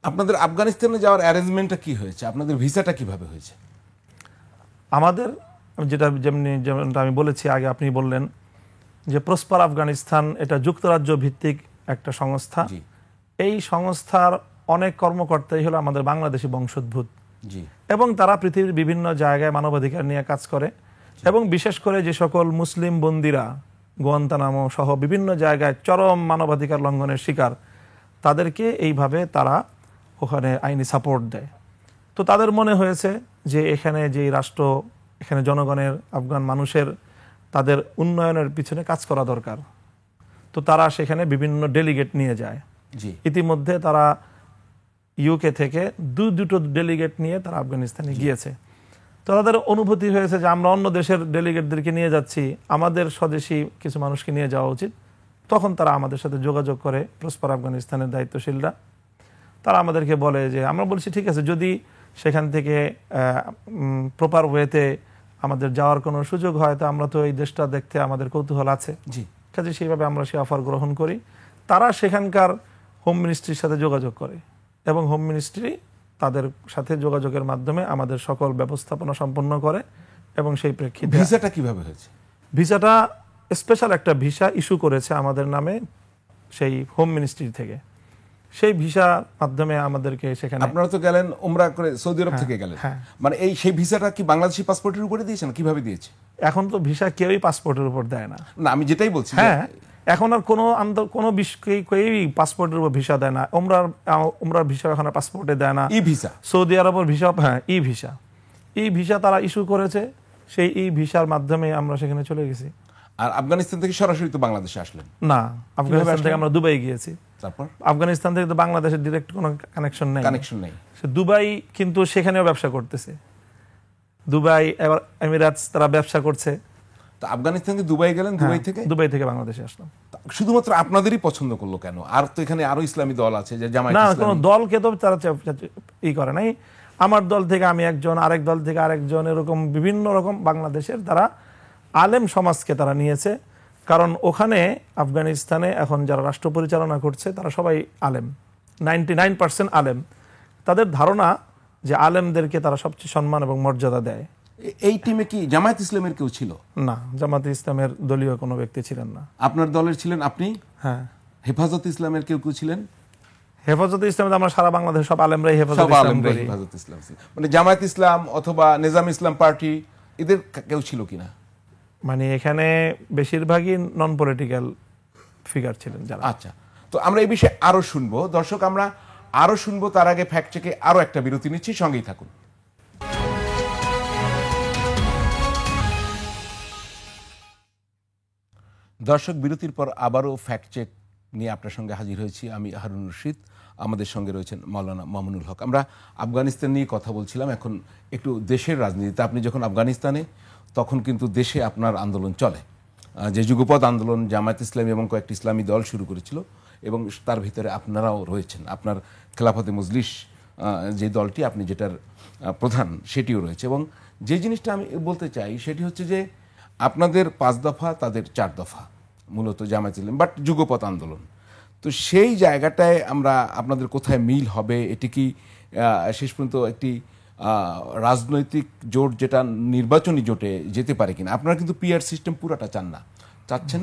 আপনাদের আফগানিস্তানে যাওয়ার অ্যারেঞ্জমেন্টটা কি হয়েছে? আপনাদের ভিসাটা কিভাবে হয়েছে? আমাদের যেমনটা আমি বলেছি আগে, আপনি বললেন যে প্রসপার আফগানিস্তান এটা যুক্তরাজ্য ভিত্তিক একটা সংস্থা। জি এই সংস্থার অনেক কর্মকর্তাই হলো আমাদের বাংলাদেশি বংশোদ্ভূত, জি এবং তারা পৃথিবীর বিভিন্ন জায়গায় মানবাধিকার নিয়ে কাজ করে। এবং বিশেষ করে যে সকল মুসলিম বন্দীরা গুয়ান্তানামো সহ বিভিন্ন জায়গায় চরম মানবাধিকার লঙ্ঘনের শিকার, তাদেরকে এইভাবে তারা ওখানে আইনি সাপোর্ট দেয়। তো তাদের মনে হয়েছে যে এখানে যেই রাষ্ট্র, এখানে জনগণের, আফগান মানুষের তাদের উন্নয়নের পিছনে কাজ করা দরকার। তো তারা সেখানে বিভিন্ন ডেলিগেট নিয়ে যায়। জি ইতিমধ্যে তারা ইউকে থেকে দুটো ডেলিগেট নিয়ে তারা আফগানিস্তানে গিয়েছে। তো তাদের অনুভূতি হয়েছে যে আমরা অন্য দেশের ডেলিগেটদেরকে নিয়ে যাচ্ছি, আমাদের স্বদেশী কিছু মানুষকে নিয়ে যাওয়া উচিত। তখন তারা আমাদের সাথে যোগাযোগ করে, প্রসপার আফগানিস্তানের দায়িত্বশীলরা। তারা আমাদেরকে বলে যে, আমরা বলছি ঠিক আছে, যদি সেখান থেকে প্রপার ওয়েতে আমাদের যাওয়ার কোনো সুযোগ হয়, তো আমরা তো এই দেশটা দেখতে আমাদের কৌতূহল আছে। জি কাজে সেইভাবে আমরা সেই অফার গ্রহণ করি। তারা সেখানকার হোম মিনিস্ট্রির সাথে যোগাযোগ করে, এবং হোম মিনিস্ট্রি তাদের সাথে যোগাযোগের মাধ্যমে আমাদের সকল ব্যবস্থাপনা সম্পন্ন করে। এবং সেই প্রেক্ষিতে ভিসাটা কিভাবে হয়েছে? ভিসাটা স্পেশাল একটা ভিসা ইস্যু করেছে আমাদের নামে সেই হোম মিনিস্ট্রি থেকে। সেই ভিসার মাধ্যমে আমাদেরকে সেখানে, আপনারা তো গেলেন উমরা করে, সৌদি আরব থেকে গেলেন, হ্যাঁ। মানে সেই ভিসাটা কি বাংলাদেশি পাসপোর্টের উপরে দিয়েছেন? কিভাবে দিয়েছে? এখন তো ভিসা কেউই পাসপোর্টের উপর দেয় না। না, আমি যেটাই বলছি যে- হ্যাঁ, এখন আর কোনো কেউই পাসপোর্টের উপর ভিসা দেয় না। উমরার ভিসা এখন আর পাসপোর্টে দেয় না। ই ভিসা, সৌদি আরবের ভিসা, হ্যাঁ, ই ভিসা তারা ইস্যু করেছে। সেই ই ভিসার মাধ্যমে আমরা সেখানে চলে গেছি। আর আফগানিস্তান থেকে সরাসরি তো বাংলাদেশে আসলেন? না, আফগানিস্তান আসলেন? থেকে আমরা দুবাই গিয়েছি। তারপর আফগানিস্তান থেকে তো বাংলাদেশের ডিরেক্ট কোনো কানেকশন নেই। কানেকশন নেই। সে দুবাই কিন্তু সেখানেও ব্যবসা করতেছে। দুবাই, এবার এমিরাটস, তারা ব্যবসা করছে। তো আফগানিস্তান থেকে দুবাই গেলেন, দুবাই থেকে দুবাই থেকে বাংলাদেশে আসলাম। শুধুমাত্র আপনাদেরই পছন্দ করলো কেন? আর তো এখানে আরো ইসলামী দল আছে, যে জামায়াত না, ইসলামী। কোনো দলকে তো তারা করে নাই। আমার দল থেকে আমি একজন, আরেক দল থেকে আরেকজন, এরকম বিভিন্ন রকম বাংলাদেশের তারা আলেম সমাজকে তারা নিয়েছে। কারণ ওখানে আফগানিস্তানে এখন যারা রাষ্ট্র পরিচালনা করছে তারা সবাই আলেম, 99% আলেম। তাদের ধারণা যে আলেমদেরকে তারা সবচেয়ে সম্মান এবং মর্যাদা দেয়। এই টিমে কি জামায়াত ইসলামের কেউ ছিল? না, জামাতে ইসলামের দলীয় কোনো ব্যক্তি ছিলেন না। আপনার দলের ছিলেন আপনি? হ্যাঁ। হেফাজত ইসলামের কেউ ছিলেন? হেফাজতে ইসলামে আমরা সারা বাংলাদেশ সব আলেমরাই হেফাজত সব ইসলাম আলেমরাই করি। হেফাজত ইসলাম ছিল। মানে জামায়াত ইসলাম অথবা নিজাম ইসলাম পার্টি, এদের কেউ ছিল কিনা? মানে এখানে বেশিরভাগই নন পলিটিক্যাল ফিগার ছিলেন যারা। আচ্ছা, তো আমরা এই বিষয়ে আরো শুনবো। দর্শক, আমরা আরো শুনবো, তার আগে ফ্যাক্ট চেকে আরো একটা বিরতি নিচ্ছি, সঙ্গেই থাকুন। দর্শক, বিরতির পর আবারও ফ্যাক্ট চেক নিয়ে আপনার সঙ্গে হাজির হয়েছি। আমি হারুন রশিদ, আমাদের সঙ্গে রয়েছেন মাওলানা মামুনুল হক। আমরা আফগানিস্তান নিয়ে কথা বলছিলাম, এখন একটু দেশের রাজনীতিতে। আপনি যখন আফগানিস্তানে, তখন কিন্তু দেশে আপনার আন্দোলন চলে, যে যুগপৎ আন্দোলন জামায়াত ইসলামী এবং কয়েকটি ইসলামী দল শুরু করেছিল, এবং তার ভিতরে আপনারাও রয়েছেন। আপনার খেলাফতে মজলিস যে দলটি, আপনি যেটার প্রধান, সেটিও রয়েছে। এবং যে জিনিসটা আমি বলতে চাই সেটি হচ্ছে যে আপনাদের 5 দফা, তাদের 4 দফা, মূলত জামায়াত ইসলামী, বাট যুগপৎ আন্দোলন। তো সেই জায়গাটায় আমরা আপনাদের কোথায় মিল হবে? এটি কি শেষ পর্যন্ত একটি রাজনৈতিক জোট, যেটা নির্বাচনী জোটে যেতে পারে কিনা? আপনারা কিন্তু পিআর সিস্টেম পুরাটা চান না, চাচ্ছেন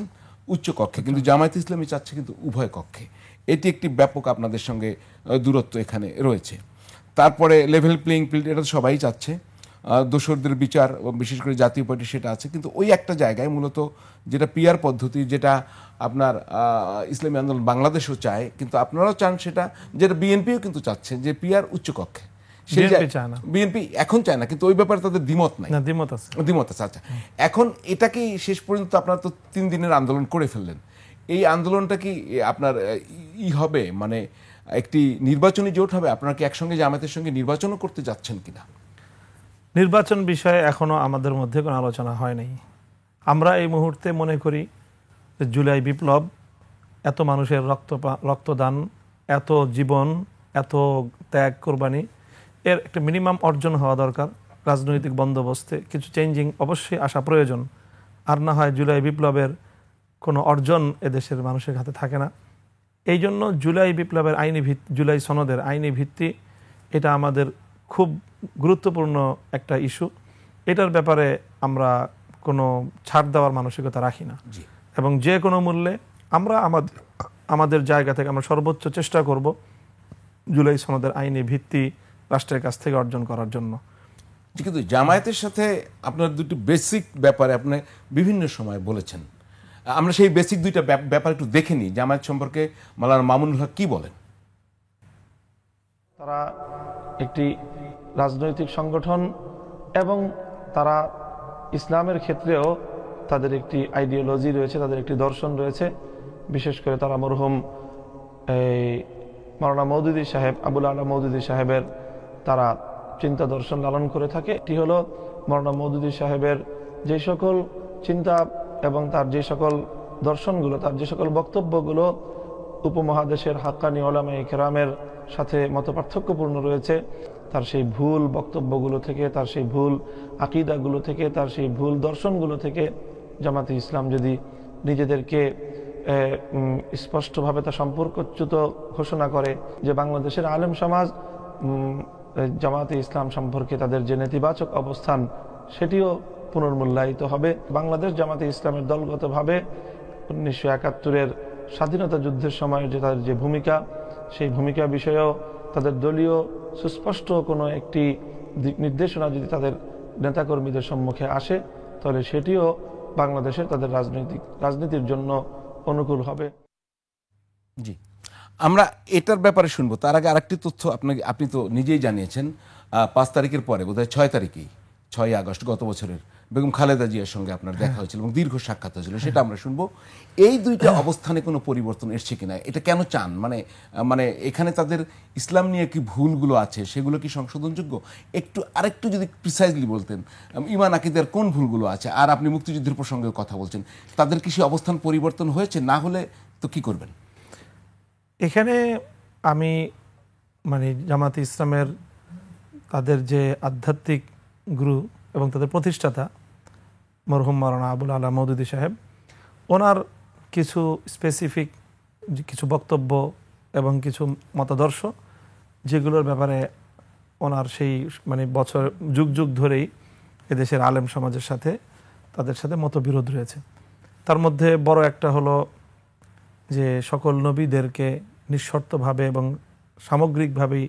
উচ্চ কক্ষে, কিন্তু জামায়াত ইসলামী চাচ্ছে কিন্তু উভয় কক্ষে। এটি একটি ব্যাপক আপনাদের সঙ্গে দূরত্ব এখানে রয়েছে। তারপরে লেভেল প্লেইং ফিল্ড, এটা তো সবাই চাচ্ছে। দোসরদের বিচার, বিশেষ করে জাতীয় পার্টি সেটা আছে, কিন্তু ওই একটা জায়গায় মূলত যেটা পিয়ার পদ্ধতি, যেটা আপনার ইসলামী আন্দোলন বাংলাদেশও চায়, কিন্তু আপনারাও চান সেটা, যেটা বিএনপিও কিন্তু চাচ্ছে যে পিয়ার উচ্চকক্ষে। বিএনপি চায় না, বিএনপি এখন চায় না, কিন্তু ওই ব্যাপারে তাদের দ্বিমত নাই। না, দ্বিমত আছে, দ্বিমত আছে। আচ্ছা, এখন এটাকে শেষ পর্যন্ত আপনারা তো 3 দিনের আন্দোলন করে ফেললেন, এই আন্দোলনটা কি আপনার হবে, মানে একটি নির্বাচনী জোট হবে? আপনারা কি একসঙ্গে জামায়াতের সঙ্গে নির্বাচনও করতে যাচ্ছেন কিনা? নির্বাচন বিষয়ে এখনো আমাদের মধ্যে কোনো আলোচনা হয় নাই। আমরা এই মুহূর্তে মনে করি যে জুলাই বিপ্লব, এত মানুষের রক্তদান, এত জীবন, এত ত্যাগ, কোরবানি, এর একটা মিনিমাম অর্জন হওয়া দরকার। রাজনৈতিক বন্দোবস্তে কিছু চেঞ্জিং অবশ্যই আসা প্রয়োজন। আর না হয় জুলাই বিপ্লবের কোনো অর্জন এদেশের মানুষের হাতে থাকে না। এই জন্য জুলাই বিপ্লবের আইনি ভিত্তি, জুলাই সনদের আইনি ভিত্তি, এটা আমাদের খুব গুরুত্বপূর্ণ একটা ইস্যু। এটার ব্যাপারে আমরা কোনো ছাড় দেওয়ার মানসিকতা রাখি না, এবং যে কোনো মূল্যে আমরা আমাদের জায়গা থেকে আমরা সর্বোচ্চ চেষ্টা করব জুলাই সনদের আইনি ভিত্তি রাষ্ট্রের কাছ থেকে অর্জন করার জন্য। কিন্তু জামায়াতের সাথে আপনার দুটি বেসিক ব্যাপারে আপনি বিভিন্ন সময় বলেছেন, আমরা সেই বেসিক দুইটা ব্যাপার একটু দেখে নিই। জামায়াত সম্পর্কে মাওলানা মামুনুল হক কি বলেন? তারা একটি রাজনৈতিক সংগঠন এবং তারা ইসলামের ক্ষেত্রেও তাদের একটি আইডিওলজি রয়েছে, তাদের একটি দর্শন রয়েছে। বিশেষ করে তারা মরহুম মাওলানা মওদুদী সাহেব, আবুল আলা মওদুদী সাহেবের তারা চিন্তা দর্শন লালন করে থাকে। এটি হলো মাওলানা মওদুদী সাহেবের যে সকল চিন্তা এবং তার যে সকল দর্শনগুলো, তার যে সকল বক্তব্যগুলো উপমহাদেশের হাক্কানি ওলামায়ে কেরামের সাথে মতপার্থক্যপূর্ণ রয়েছে, তার সেই ভুল বক্তব্যগুলো থেকে, তার সেই ভুল আকীদাগুলো থেকে, তার সেই ভুল দর্শনগুলো থেকে জামাতে ইসলাম যদি নিজেদেরকে স্পষ্টভাবে তা সম্পর্কচ্যুত ঘোষণা করে, যে বাংলাদেশের আলেম সমাজ জামাতে ইসলাম সম্পর্কে তাদের যে নেতিবাচক অবস্থান সেটিও পুনর্মূল্যায়িত হবে। বাংলাদেশ জামাতে ইসলামের দলগতভাবে 1971-এর স্বাধীনতা যুদ্ধের সময় যে তাদের যে ভূমিকা, সেই ভূমিকা বিষয়েও তাদের দলীয় সুস্পষ্ট কোনো একটি দিক নির্দেশনা যদি তাদের নেতাকর্মীদের সম্মুখে আসে, তাহলে সেটিও বাংলাদেশের তাদের রাজনীতির জন্য অনুকূল হবে। জি, আমরা এটার ব্যাপারে শুনবো। তার আগে আরেকটি তথ্য আপনি তো নিজেই জানিয়েছেন, 5 তারিখের পরে বোধহয় 6 তারিখেই, 6 আগস্ট গত বছরের বেগম খালেদা জিয়ার সঙ্গে আপনার দেখা হয়েছিল এবং দীর্ঘ সাক্ষাৎ হয়েছিল, সেটা আমরা শুনবো। এই দুইটা অবস্থানে কোনো পরিবর্তন এসছে কিনা, এটা কেন চান? মানে এখানে তাদের ইসলাম নিয়ে কি ভুলগুলো আছে, সেগুলো কি সংশোধনযোগ্য? আরেকটু যদি প্রিসাইজলি বলতেন, ইমান আকিদের কোন ভুলগুলো আছে? আর আপনি মুক্তিযুদ্ধের প্রসঙ্গে কথা বলছেন, তাদের কি সে অবস্থান পরিবর্তন হয়েছে? না হলে তো কি করবেন? এখানে আমি জামাতে ইসলামের তাদের যে আধ্যাত্মিক গুরু এবং তাদের প্রতিষ্ঠাতা মরহুম মাওলানা আবুল আলা মওদুদী সাহেব, ওনার কিছু স্পেসিফিক কিছু বক্তব্য এবং কিছু মতাদর্শ, যেগুলোর ব্যাপারে ওনার সেই বছর যুগ যুগ ধরেই এদেশের আলেম সমাজের সাথে তাদের সাথে মতবিরোধ রয়েছে। তার মধ্যে বড় একটা হলো যে সকল নবীদেরকে নিঃশর্তভাবে এবং সামগ্রিকভাবেই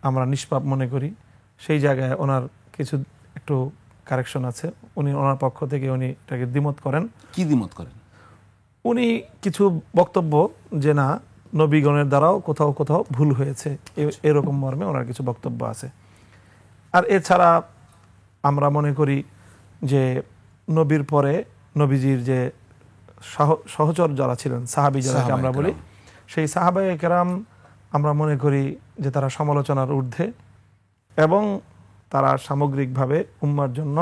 আমরা নিষ্পাপ মনে করি। সেই জায়গায় ওনার কিছু একটু কারেকশন আছে। ওনার পক্ষ থেকে উনি এটাকে দ্বিমত করেন। কি দ্বিমত করেন? উনি কিছু বক্তব্য যে না, নবীগণের দ্বারাও কোথাও কোথাও ভুল হয়েছে, এরকম মর্মে ওনার কিছু বক্তব্য আছে। আর এছাড়া আমরা মনে করি যে নবীর পরে নবীজির যে সহচর যারা ছিলেন, সাহাবী যারাকে আমরা বলি, সেই সাহাবায়ে কেরাম আমরা মনে করি যে তারা সমালোচনার ঊর্ধ্বে এবং তারা সামগ্রিকভাবে উম্মার জন্য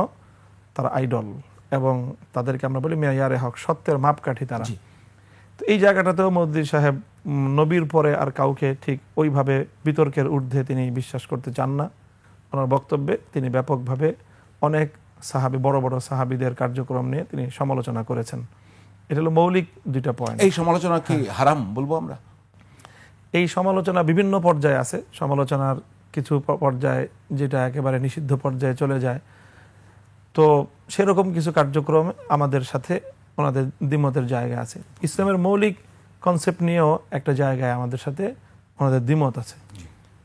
তারা আইডল, এবং তাদেরকে আমরা বলি মেয়ারে হক, সত্যের মাপকাঠি তারা। তো এই জায়গাটাতেও মওদুদী সাহেব নবীর পরে আর কাউকে ঠিক ওইভাবে বিতর্কের ঊর্ধ্বে তিনি বিশ্বাস করতে চান না। ওনার বক্তব্যে তিনি ব্যাপকভাবে অনেক সাহাবী, বড় বড় সাহাবীদের কার্যক্রম নিয়ে তিনি সমালোচনা করেছেন। এটা হলো মৌলিক দুইটা পয়েন্ট। এই সমালোচনা কি হারাম বলবো আমরা? এই সমালোচনা বিভিন্ন পর্যায়ে আছে। সমালোচনার কিছু পর্যায়ে যেটা একেবারে নিষিদ্ধ পর্যায়ে চলে যায়, তো সেরকম কিছু কার্যক্রম আমাদের সাথে ওনাদের দ্বিমতের জায়গা আছে। ইসলামের মৌলিক কনসেপ্ট নিয়েও একটা জায়গায় আমাদের সাথে ওনাদের দ্বিমত আছে।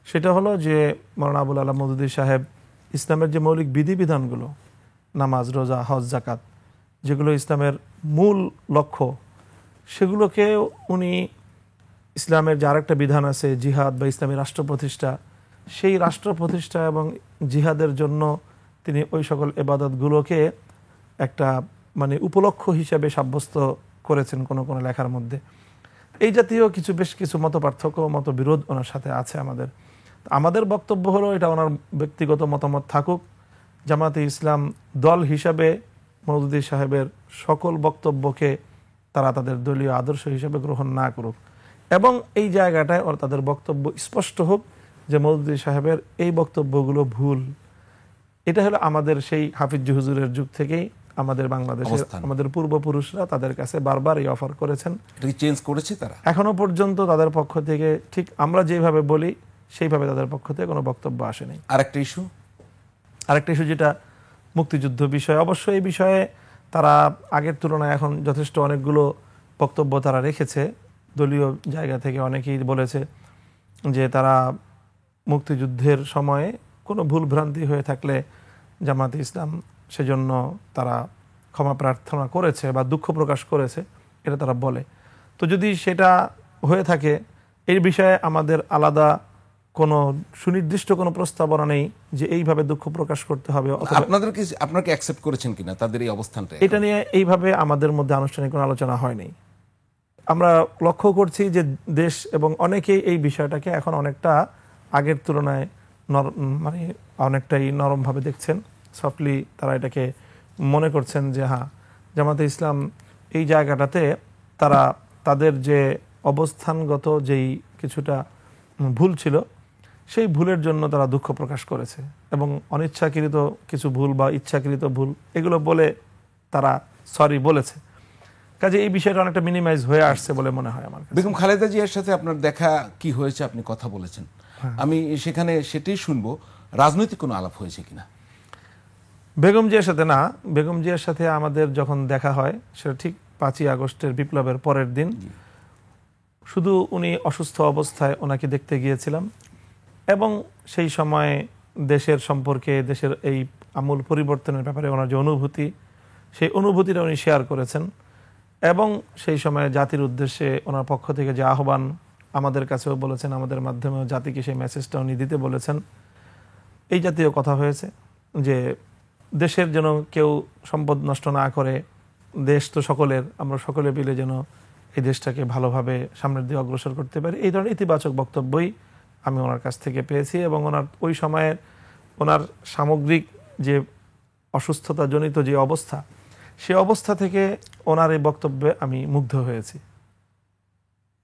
সেটা হলো যে মাওলানা আবুল আলা মওদুদী সাহেব ইসলামের যে মৌলিক বিধিবিধানগুলো, নামাজ, রোজা, হজ, জাকাত, যেগুলো ইসলামের মূল লক্ষ্য, সেগুলোকে উনি ইসলামের যে আরেকটা বিধান আছে জিহাদ বা ইসলামী রাষ্ট্র প্রতিষ্ঠা, সেই রাষ্ট্র প্রতিষ্ঠা এবং জিহাদের জন্য তিনি ওই সকল ইবাদতগুলোকে একটা মানে উপলক্ষ্য হিসেবে সাব্যস্ত করেছেন কোনো কোনো লেখার মধ্যে। এই জাতীয় বেশ কিছু মত পার্থক্য, মতবিরোধ ওনার সাথে আছে। আমাদের বক্তব্য হলো এটা ওনার ব্যক্তিগত মতামত থাকুক, জামাতে ইসলাম দল হিসাবে মওদুদী সাহেবের সকল বক্তব্যকে তারা তাদের দলীয় আদর্শ হিসেবে গ্রহণ না করুক, এবং এই জায়গাটায় ওর তাদের বক্তব্য স্পষ্ট হোক যে মওদুদী সাহেবের এই বক্তব্যগুলো ভুল। এটা হলো আমাদের সেই হাফিজ হুজুরের যুগ থেকেই আমাদের বাংলাদেশের আমাদের পূর্বপুরুষরা তাদের কাছে বারবার এই অফার করেছেন। চেঞ্জ করেছে তারা এখনো পর্যন্ত তাদের পক্ষ থেকে ঠিক আমরা যেভাবে বলি সেইভাবে তাদের পক্ষ থেকে কোনো বক্তব্য আসেনি। আরেকটা ইস্যু যেটা মুক্তিযুদ্ধ বিষয়, অবশ্যই এই বিষয়ে তারা আগের তুলনায় এখন যথেষ্ট অনেকগুলো বক্তব্য তারা রেখেছে। দলীয় জায়গা থেকে অনেকেই বলেছে যে তারা মুক্তিযুদ্ধের সময়ে কোনো ভুল ভ্রান্তি হয়ে থাকলে জামাতে ইসলাম সেজন্য তারা ক্ষমা প্রার্থনা করেছে বা দুঃখ প্রকাশ করেছে, এটা তারা বলে। তো যদি সেটা হয়ে থাকে, এই বিষয়ে আমাদের আলাদা কোনো সুনির্দিষ্ট কোনো প্রস্তাবনা নেই যে এইভাবে দুঃখ প্রকাশ করতে হবে। আপনাকে অ্যাকসেপ্ট করেছেন কিনা তাদের এই অবস্থানটা? এটা নিয়ে এইভাবে আমাদের মধ্যে আনুষ্ঠানিক কোনো আলোচনা হয়নি। আমরা লক্ষ্য করছি যে দেশ এবং অনেকেই এই বিষয়টাকে এখন অনেকটা আগের তুলনায় মানে অনেকটাই নরমভাবে দেখছেন, সফটলি তারা এটাকে মনে করছেন যে হ্যাঁ, জামাতে ইসলাম এই জায়গাটাতে তারা তাদের যে অবস্থানগত যেই কিছুটা ভুল ছিল সেই ভুলের জন্য তারা দুঃখ প্রকাশ করেছে, এবং অনিচ্ছাকৃত কিছু ভুল বা ইচ্ছাকৃত ভুল এগুলো বলে তারা সরি বলেছে। কাজে এই বিষয়টা অনেকটা মিনিমাইজ হয়ে আসছে বলে মনে হয় আমার কাছে। বেগম খালেদা জিয়ার সাথে আপনার দেখা কি হয়েছে, আপনি কথা বলেছেন, আমি সেখানে সেটাই শুনবো। রাজনৈতিক কোনো আলাপ হয়েছে কিনা? বেগম জিয়ার সাথে না, বেগম জিয়ার সাথে আমাদের যখন দেখা হয় সেটা ঠিক 5ই আগস্টের বিপ্লবের পরের দিন। শুধু উনি অসুস্থ অবস্থায় ওনাকে দেখতে গিয়েছিলাম, এবং সেই সময় দেশের সম্পর্কে, দেশের এই আমূল পরিবর্তনের ব্যাপারে ওনার যে অনুভূতি, সেই অনুভূতিটা উনি শেয়ার করেছেন, এবং সেই সময় জাতির উদ্দেশ্যে ওনার পক্ষ থেকে যে আহ্বান আমাদের কাছেও বলেছেন, আমাদের মাধ্যমে জাতিকে সেই মেসেজটা উনি দিতে বলেছেন। এই জাতীয় কথা হয়েছে যে দেশের যেন কেউ সম্পদ নষ্ট না করে, দেশ তো সকলের, আমরা সকলে মিলে যেন এই দেশটাকে ভালোভাবে সামনের দিকে অগ্রসর করতে পারি। এই ধরনের ইতিবাচক বক্তব্যই আমি ওনার কাছ থেকে পেয়েছি, এবং ওনার ওই সময়ের ওনার সামগ্রিক যে অসুস্থতাজনিত যে অবস্থা, সেই অবস্থা থেকে ওনার এই বক্তব্যে আমি মুগ্ধ হয়েছি।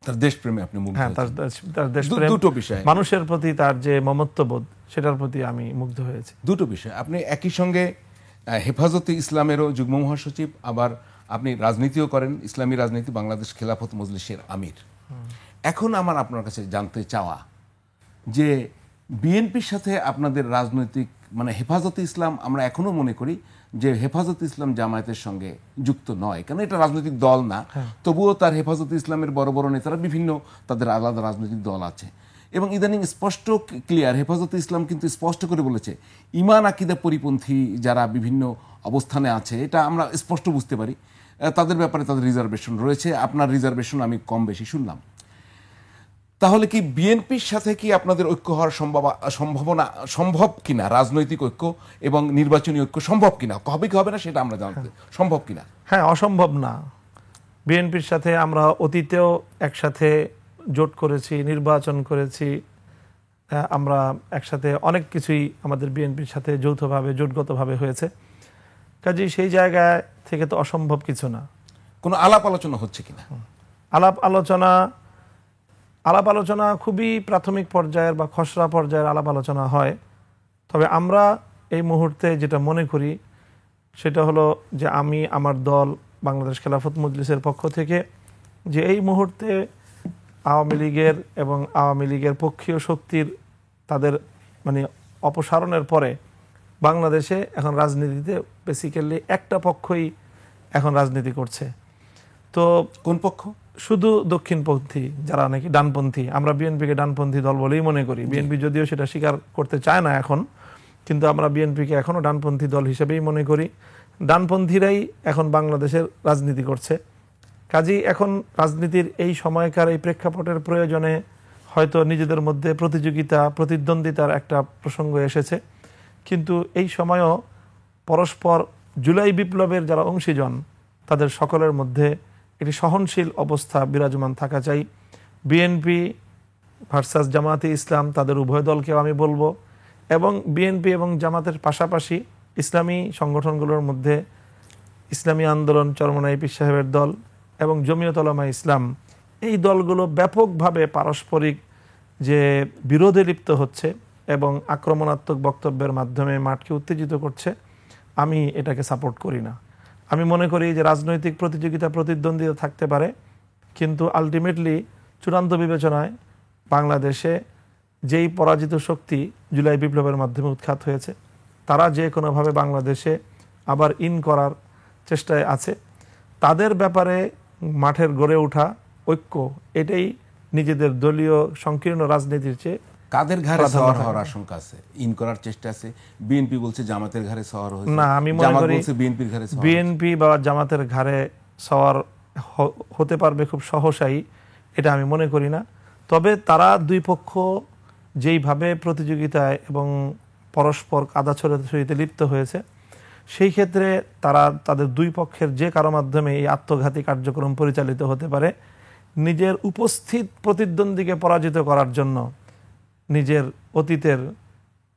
তার দেশপ্রেমে আপনি মুগ্ধ? হ্যাঁ, তার দেশপ্রেম, দুটো বিষয়, মানুষের প্রতি তার যে মমত্ববোধ, সেটার প্রতি আমি মুগ্ধ হয়েছি। দুটো বিষয়। আপনি একই সঙ্গে হেফাজতে ইসলামেরও যুগ্ম মহাসচিব, আবার আপনি রাজনীতিও করেন, ইসলামী রাজনীতি, বাংলাদেশ খেলাফত মজলিসের আমির। এখন আমার আপনার কাছে জানতে চাওয়া যে বিএনপির সাথে আপনাদের রাজনৈতিক মানে হেফাজতে ইসলাম, আমরা এখনো মনে করি যে হেফাজতে ইসলাম জামায়াতের সঙ্গে যুক্ত নয়, কারণ এটা রাজনৈতিক দল না, তবুও তার হেফাজতে ইসলামের বড় বড় নেতারা বিভিন্ন তাদের আলাদা রাজনৈতিক দল আছে। এবং ইদানিং স্পষ্ট ক্লিয়ার, হেফাজতে ইসলাম কিন্তু স্পষ্ট করে বলেছে ইমান আকিদা পরিপন্থী যারা বিভিন্ন অবস্থানে আছে, এটা আমরা স্পষ্ট বুঝতে পারি, তাদের ব্যাপারে তাদের রিজার্ভেশন রয়েছে। আপনার রিজার্ভেশন আমি কম বেশি শুনলাম। তাহলে কি বিএনপির সাথে কি আপনাদের ঐক্য হওয়ার সম্ভাবনা সম্ভব কিনা, রাজনৈতিক ঐক্য এবং নির্বাচনী ঐক্য সম্ভব কিনা, হবে কি হবে না সেটা আমরা জানতে, সম্ভব কিনা? হ্যাঁ, অসম্ভব না। বিএনপির সাথে আমরা অতীতেও একসাথে জোট করেছি, নির্বাচন করেছি, আমরা একসাথে অনেক কিছুই আমাদের বিএনপির সাথে যৌথভাবে জোটগতভাবে হয়েছে। কাজেই সেই জায়গায় থেকে তো অসম্ভব কিছু না। কোনো আলাপ আলোচনা হচ্ছে কিনা? আলাপ আলোচনা খুবই প্রাথমিক পর্যায়ের বা খসড়া পর্যায়ের আলাপ আলোচনা হয়। তবে আমরা এই মুহূর্তে যেটা মনে করি সেটা হলো যে আমি আমার দল বাংলাদেশ খেলাফত মজলিসের পক্ষ থেকে যে এই মুহূর্তে আওয়ামী লীগের এবং আওয়ামী লীগের পক্ষীয় শক্তির তাদের মানে অপসারণের পরে বাংলাদেশে এখন রাজনীতিতে বেসিক্যালি একটা পক্ষই এখন রাজনীতি করছে। তো কোন পক্ষ? শুধু দক্ষিণপন্থী যারা নাকি ডানপন্থী। আমরা বিএনপিকে ডানপন্থী দল বলেই মনে করি। বিএনপি যদিও সেটা স্বীকার করতে চায় না এখন, কিন্তু আমরা বিএনপিকে এখনও ডানপন্থী দল হিসেবেই মনে করি। ডানপন্থীরাই এখন বাংলাদেশের রাজনীতি করছে। কাজেই এখন রাজনীতির এই সময়কার এই প্রেক্ষাপটের প্রয়োজনে হয়তো নিজেদের মধ্যে প্রতিযোগিতা প্রতিদ্বন্দ্বিতার একটা প্রসঙ্গ এসেছে, কিন্তু এই সময়ও পরস্পর জুলাই বিপ্লবের যারা অংশীজন তাদের সকলের মধ্যে একটি সহনশীল অবস্থা বিরাজমান থাকা চাই। বিএনপি ভার্সাস জামাতে ইসলাম, তাদের উভয় দলকেও আমি বলবো, এবং বিএনপি এবং জামাতের পাশাপাশি ইসলামী সংগঠনগুলোর মধ্যে ইসলামী আন্দোলন, চরমনাই পীর সাহেবের দল এবং জমিয়ত উলামা ইসলাম, এই দলগুলো ব্যাপকভাবে পারস্পরিক যে বিরোধে লিপ্ত হচ্ছে এবং আক্রমণাত্মক বক্তব্যের মাধ্যমে মাঠকে উত্তেজিত করছে, আমি এটাকে সাপোর্ট করি না। আমি মনে করি যে রাজনৈতিক প্রতিযোগিতা প্রতিদ্বন্দ্বিতা থাকতে পারে, কিন্তু আলটিমেটলি চূড়ান্ত বিবেচনায় বাংলাদেশে যেই পরাজিত শক্তি জুলাই বিপ্লবের মাধ্যমে উৎখাত হয়েছে, তারা যে কোনোভাবে বাংলাদেশে আবার ইন করার চেষ্টায় আছে। তাদের ব্যাপারে মাঠের গড়ে ওঠা ঐক্য, এটাই নিজেদের দলীয় সংকীর্ণ রাজনীতির চেয়ে কাদের ঘাড়ে সওয়ার হওয়ার আশঙ্কা আছে, ইন করার চেষ্টা আছে? বিএনপি বলছে জামাতের ঘাড়ে সওয়ার হয়েছে, না, আমি মনে করি বিএনপির ঘাড়ে বিএনপি বা জামাতের ঘাড়ে সওয়ার হতে পারবে খুব সহসাই, এটা আমি মনে করি না। তবে তারা দুই পক্ষ যেইভাবে প্রতিযোগিতায় এবং পরস্পর কাদা ছড়াছড়িতে লিপ্ত হয়েছে, সেই ক্ষেত্রে তারা তাদের দুই পক্ষের যে কারো মাধ্যমে এই আত্মঘাতী কার্যক্রম পরিচালিত হতে পারে। নিজের উপস্থিত প্রতিদ্বন্দ্বীকে পরাজিত করার জন্য নিজের অতীতের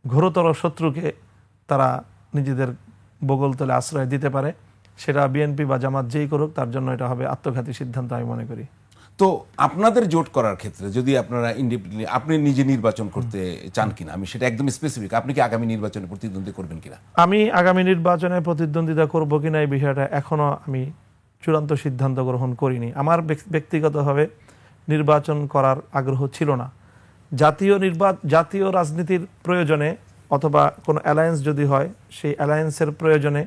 ঘোরতর শত্রুকে তারা নিজেদের বগলতলে আশ্রয় দিতে পারে। সেটা বিএনপি বা জামাত যেই করুক, তার জন্য এটা হবে আত্মঘাতী সিদ্ধান্ত আমি মনে করি। তো আপনাদের জোট করার ক্ষেত্রে যদি আপনারা ইন্ডিপেন্ডেন্টলি আপনি নিজে নির্বাচন করতে চান কিনা, আমি সেটা একদম স্পেসিফিক, আপনি কি আগামী নির্বাচনে প্রতিদ্বন্দ্বী করবেন কিনা? আমি আগামী নির্বাচনে প্রতিদ্বন্দ্বিতা করব কিনা এই বিষয়টা এখনো আমি চূড়ান্ত সিদ্ধান্ত গ্রহণ করিনি। আমার ব্যক্তিগতভাবে নির্বাচন করার আগ্রহ ছিল না। জাতীয় রাজনীতির প্রয়োজনে অথবা কোনো অ্যালায়েন্স যদি হয়, সেই অ্যালায়েন্সের প্রয়োজনে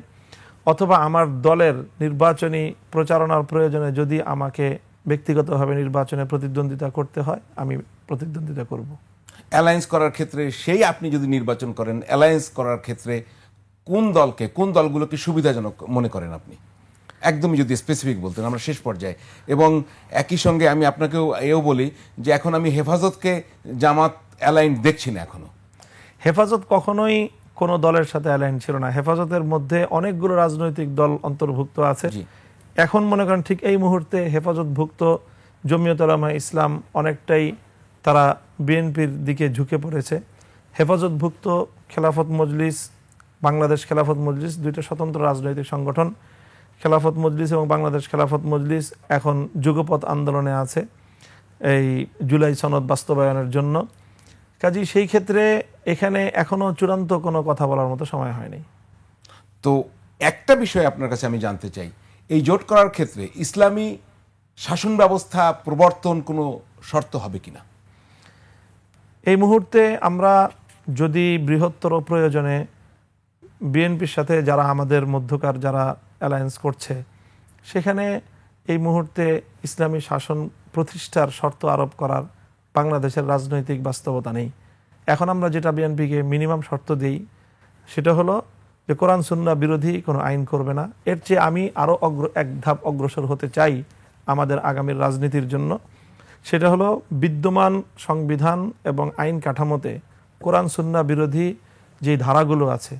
অথবা আমার দলের নির্বাচনী প্রচারণার প্রয়োজনে যদি আমাকে ব্যক্তিগতভাবে নির্বাচনে প্রতিদ্বন্দ্বিতা করতে হয়, আমি প্রতিদ্বন্দ্বিতা করব। অ্যালায়েন্স করার ক্ষেত্রে সেই আপনি যদি নির্বাচন করেন, অ্যালায়েন্স করার ক্ষেত্রে কোন দলগুলোকে সুবিধাজনক মনে করেন আপনি? একদমই যদি স্পেসিফিক বলতেন আমরা শেষ পর্যায়ে। এবং একই সঙ্গে আমি আপনাকেও এও বলি যে এখন আমি হেফাজতকে জামাত অ্যালাইন দেখছি না এখনো। হেফাজত কখনোই কোনো দলের সাথে অ্যালাইন ছিল না। হেফাজতের মধ্যে অনেকগুলো রাজনৈতিক দল অন্তর্ভুক্ত আছে। এখন মনে করেন ঠিক এই মুহূর্তে হেফাজতভুক্ত জমিয়ত উলামা ইসলাম অনেকটাই তারা বিএনপির দিকে ঝুঁকে পড়েছে। হেফাজতভুক্ত খেলাফত মজলিস, বাংলাদেশ খেলাফত মজলিস, দুইটা স্বতন্ত্র রাজনৈতিক সংগঠন। খেলাফত মজলিস এবং বাংলাদেশ খেলাফত মজলিস এখন যুগপৎ আন্দোলনে আছে এই জুলাই সনদ বাস্তবায়নের জন্য। কাজেই সেই ক্ষেত্রে এখানে এখনো চূড়ান্ত কোনো কথা বলার মতো সময় হয়নি। তো একটা বিষয় আপনার কাছে আমি জানতে চাই, এই জোট করার ক্ষেত্রে ইসলামী শাসন ব্যবস্থা প্রবর্তন কোনো শর্ত হবে কিনা? এই মুহূর্তে আমরা যদি বৃহত্তর প্রয়োজনে বিএনপির সাথে যারা আমাদের মধ্যকার যারা অ্যালায়েন্স করছে, সেখানে এই মুহূর্তে ইসলামী শাসন প্রতিষ্ঠার শর্ত আরোপ করার বাংলাদেশের রাজনৈতিক বাস্তবতা নেই। এখন আমরা যেটা বিএনপিকে মিনিমাম শর্ত দিই সেটা হলো যে কোরআন সুন্নাহ বিরোধী কোনো আইন করবে না। এর চেয়ে আমি আরও এক ধাপ অগ্রসর হতে চাই আমাদের আগামীর রাজনীতির জন্য। সেটা হলো বিদ্যমান সংবিধান এবং আইন কাঠামোতে কোরআন সুন্নাহ বিরোধী যে ধারাগুলো আছে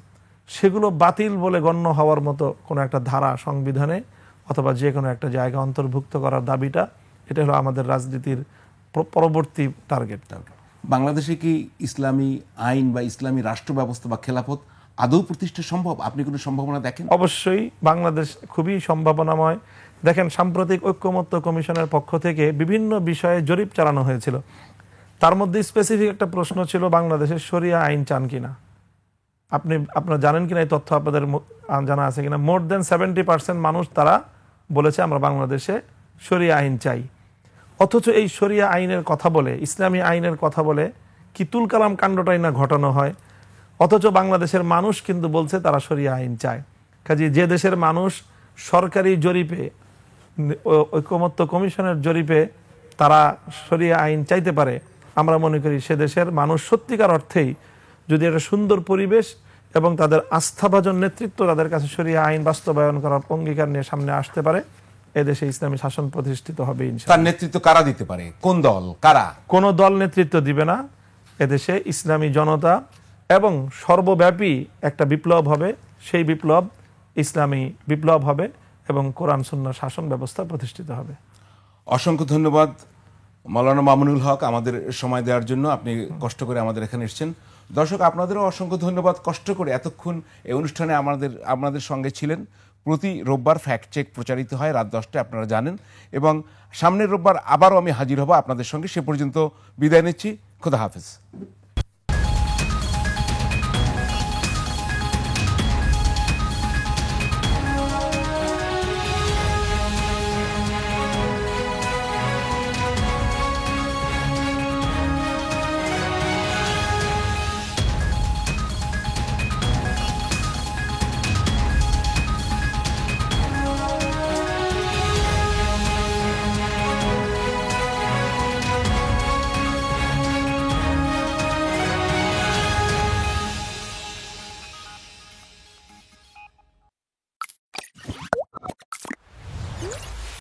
সেগুলো বাতিল বলে গণ্য হওয়ার মতো কোনো একটা ধারা সংবিধানে অথবা যে কোনো একটা জায়গা অন্তর্ভুক্ত করার দাবিটা, এটা হলো আমাদের রাজনীতির পরবর্তী টার্গেট। বাংলাদেশে কি ইসলামী আইন বা ইসলামী রাষ্ট্র ব্যবস্থা বা খেলাফত আদৌ প্রতিষ্ঠা সম্ভব? আপনি কোনো সম্ভাবনা দেখেন? অবশ্যই বাংলাদেশ খুবই সম্ভাবনাময়। দেখেন, সাম্প্রতিক ঐক্যমত্য কমিশনের পক্ষ থেকে বিভিন্ন বিষয়ে জরিপ চালানো হয়েছিল। তার মধ্যে স্পেসিফিক একটা প্রশ্ন ছিল বাংলাদেশের শরিয়া আইন চান কিনা। আপনারা জানেন কিনা এই তথ্য, আপনাদের জানা আছে কিনা? মোর দেন 70% মানুষ তারা বলেছে আমরা বাংলাদেশে শরিয়া আইন চাই। অথচ এই শরিয়া আইনের কথা বলে, ইসলামী আইনের কথা বলে কিতুল কালাম কাণ্ডটাই না ঘটানো হয়, অথচ বাংলাদেশের মানুষ কিন্তু বলছে তারা শরিয়া আইন চায়। কাজে যে দেশের মানুষ সরকারি জরিপে, ঐক্যমত্য কমিশনের জরিপে তারা শরিয়া আইন চাইতে পারে, আমরা মনে করি সে দেশের মানুষ সত্যিকার অর্থেই যদি একটা সুন্দর পরিবেশ এবং তাদের আস্থাভাজন নেতৃত্ব তাদের কাছে শরিয়া আইন বাস্তবায়ন করার অঙ্গীকার নিয়ে সামনে আসতে পারে, এদেশে ইসলামী শাসন প্রতিষ্ঠিত হবে ইনশাআল্লাহ। তার নেতৃত্ব কারা দিতে পারে? কোন দল, কারা? কোনো দল নেতৃত্ব দিবে না, এদেশে ইসলামী জনতা এবং সর্বব্যাপী একটা বিপ্লব হবে, সেই বিপ্লব ইসলামী বিপ্লব হবে এবং কোরআন সুন্নাহর শাসন ব্যবস্থা প্রতিষ্ঠিত হবে। অসংখ্য ধন্যবাদ মাওলানা মামুনুল হক আমাদের সময় দেওয়ার জন্য। আপনি কষ্ট করে আমাদের এখানে এসেছেন। দর্শক, আপনাদেরও অসংখ্য ধন্যবাদ, কষ্ট করে এতক্ষণ এই অনুষ্ঠানে আপনাদের সঙ্গে ছিলেন। প্রতি রোববার ফ্যাক্ট চেক প্রচারিত হয় রাত 10টায়, আপনারা জানেন, এবং সামনের রোববার আবারও আমি হাজির হব আপনাদের সঙ্গে। সে পর্যন্ত বিদায় নিচ্ছি। খোদা হাফেজ।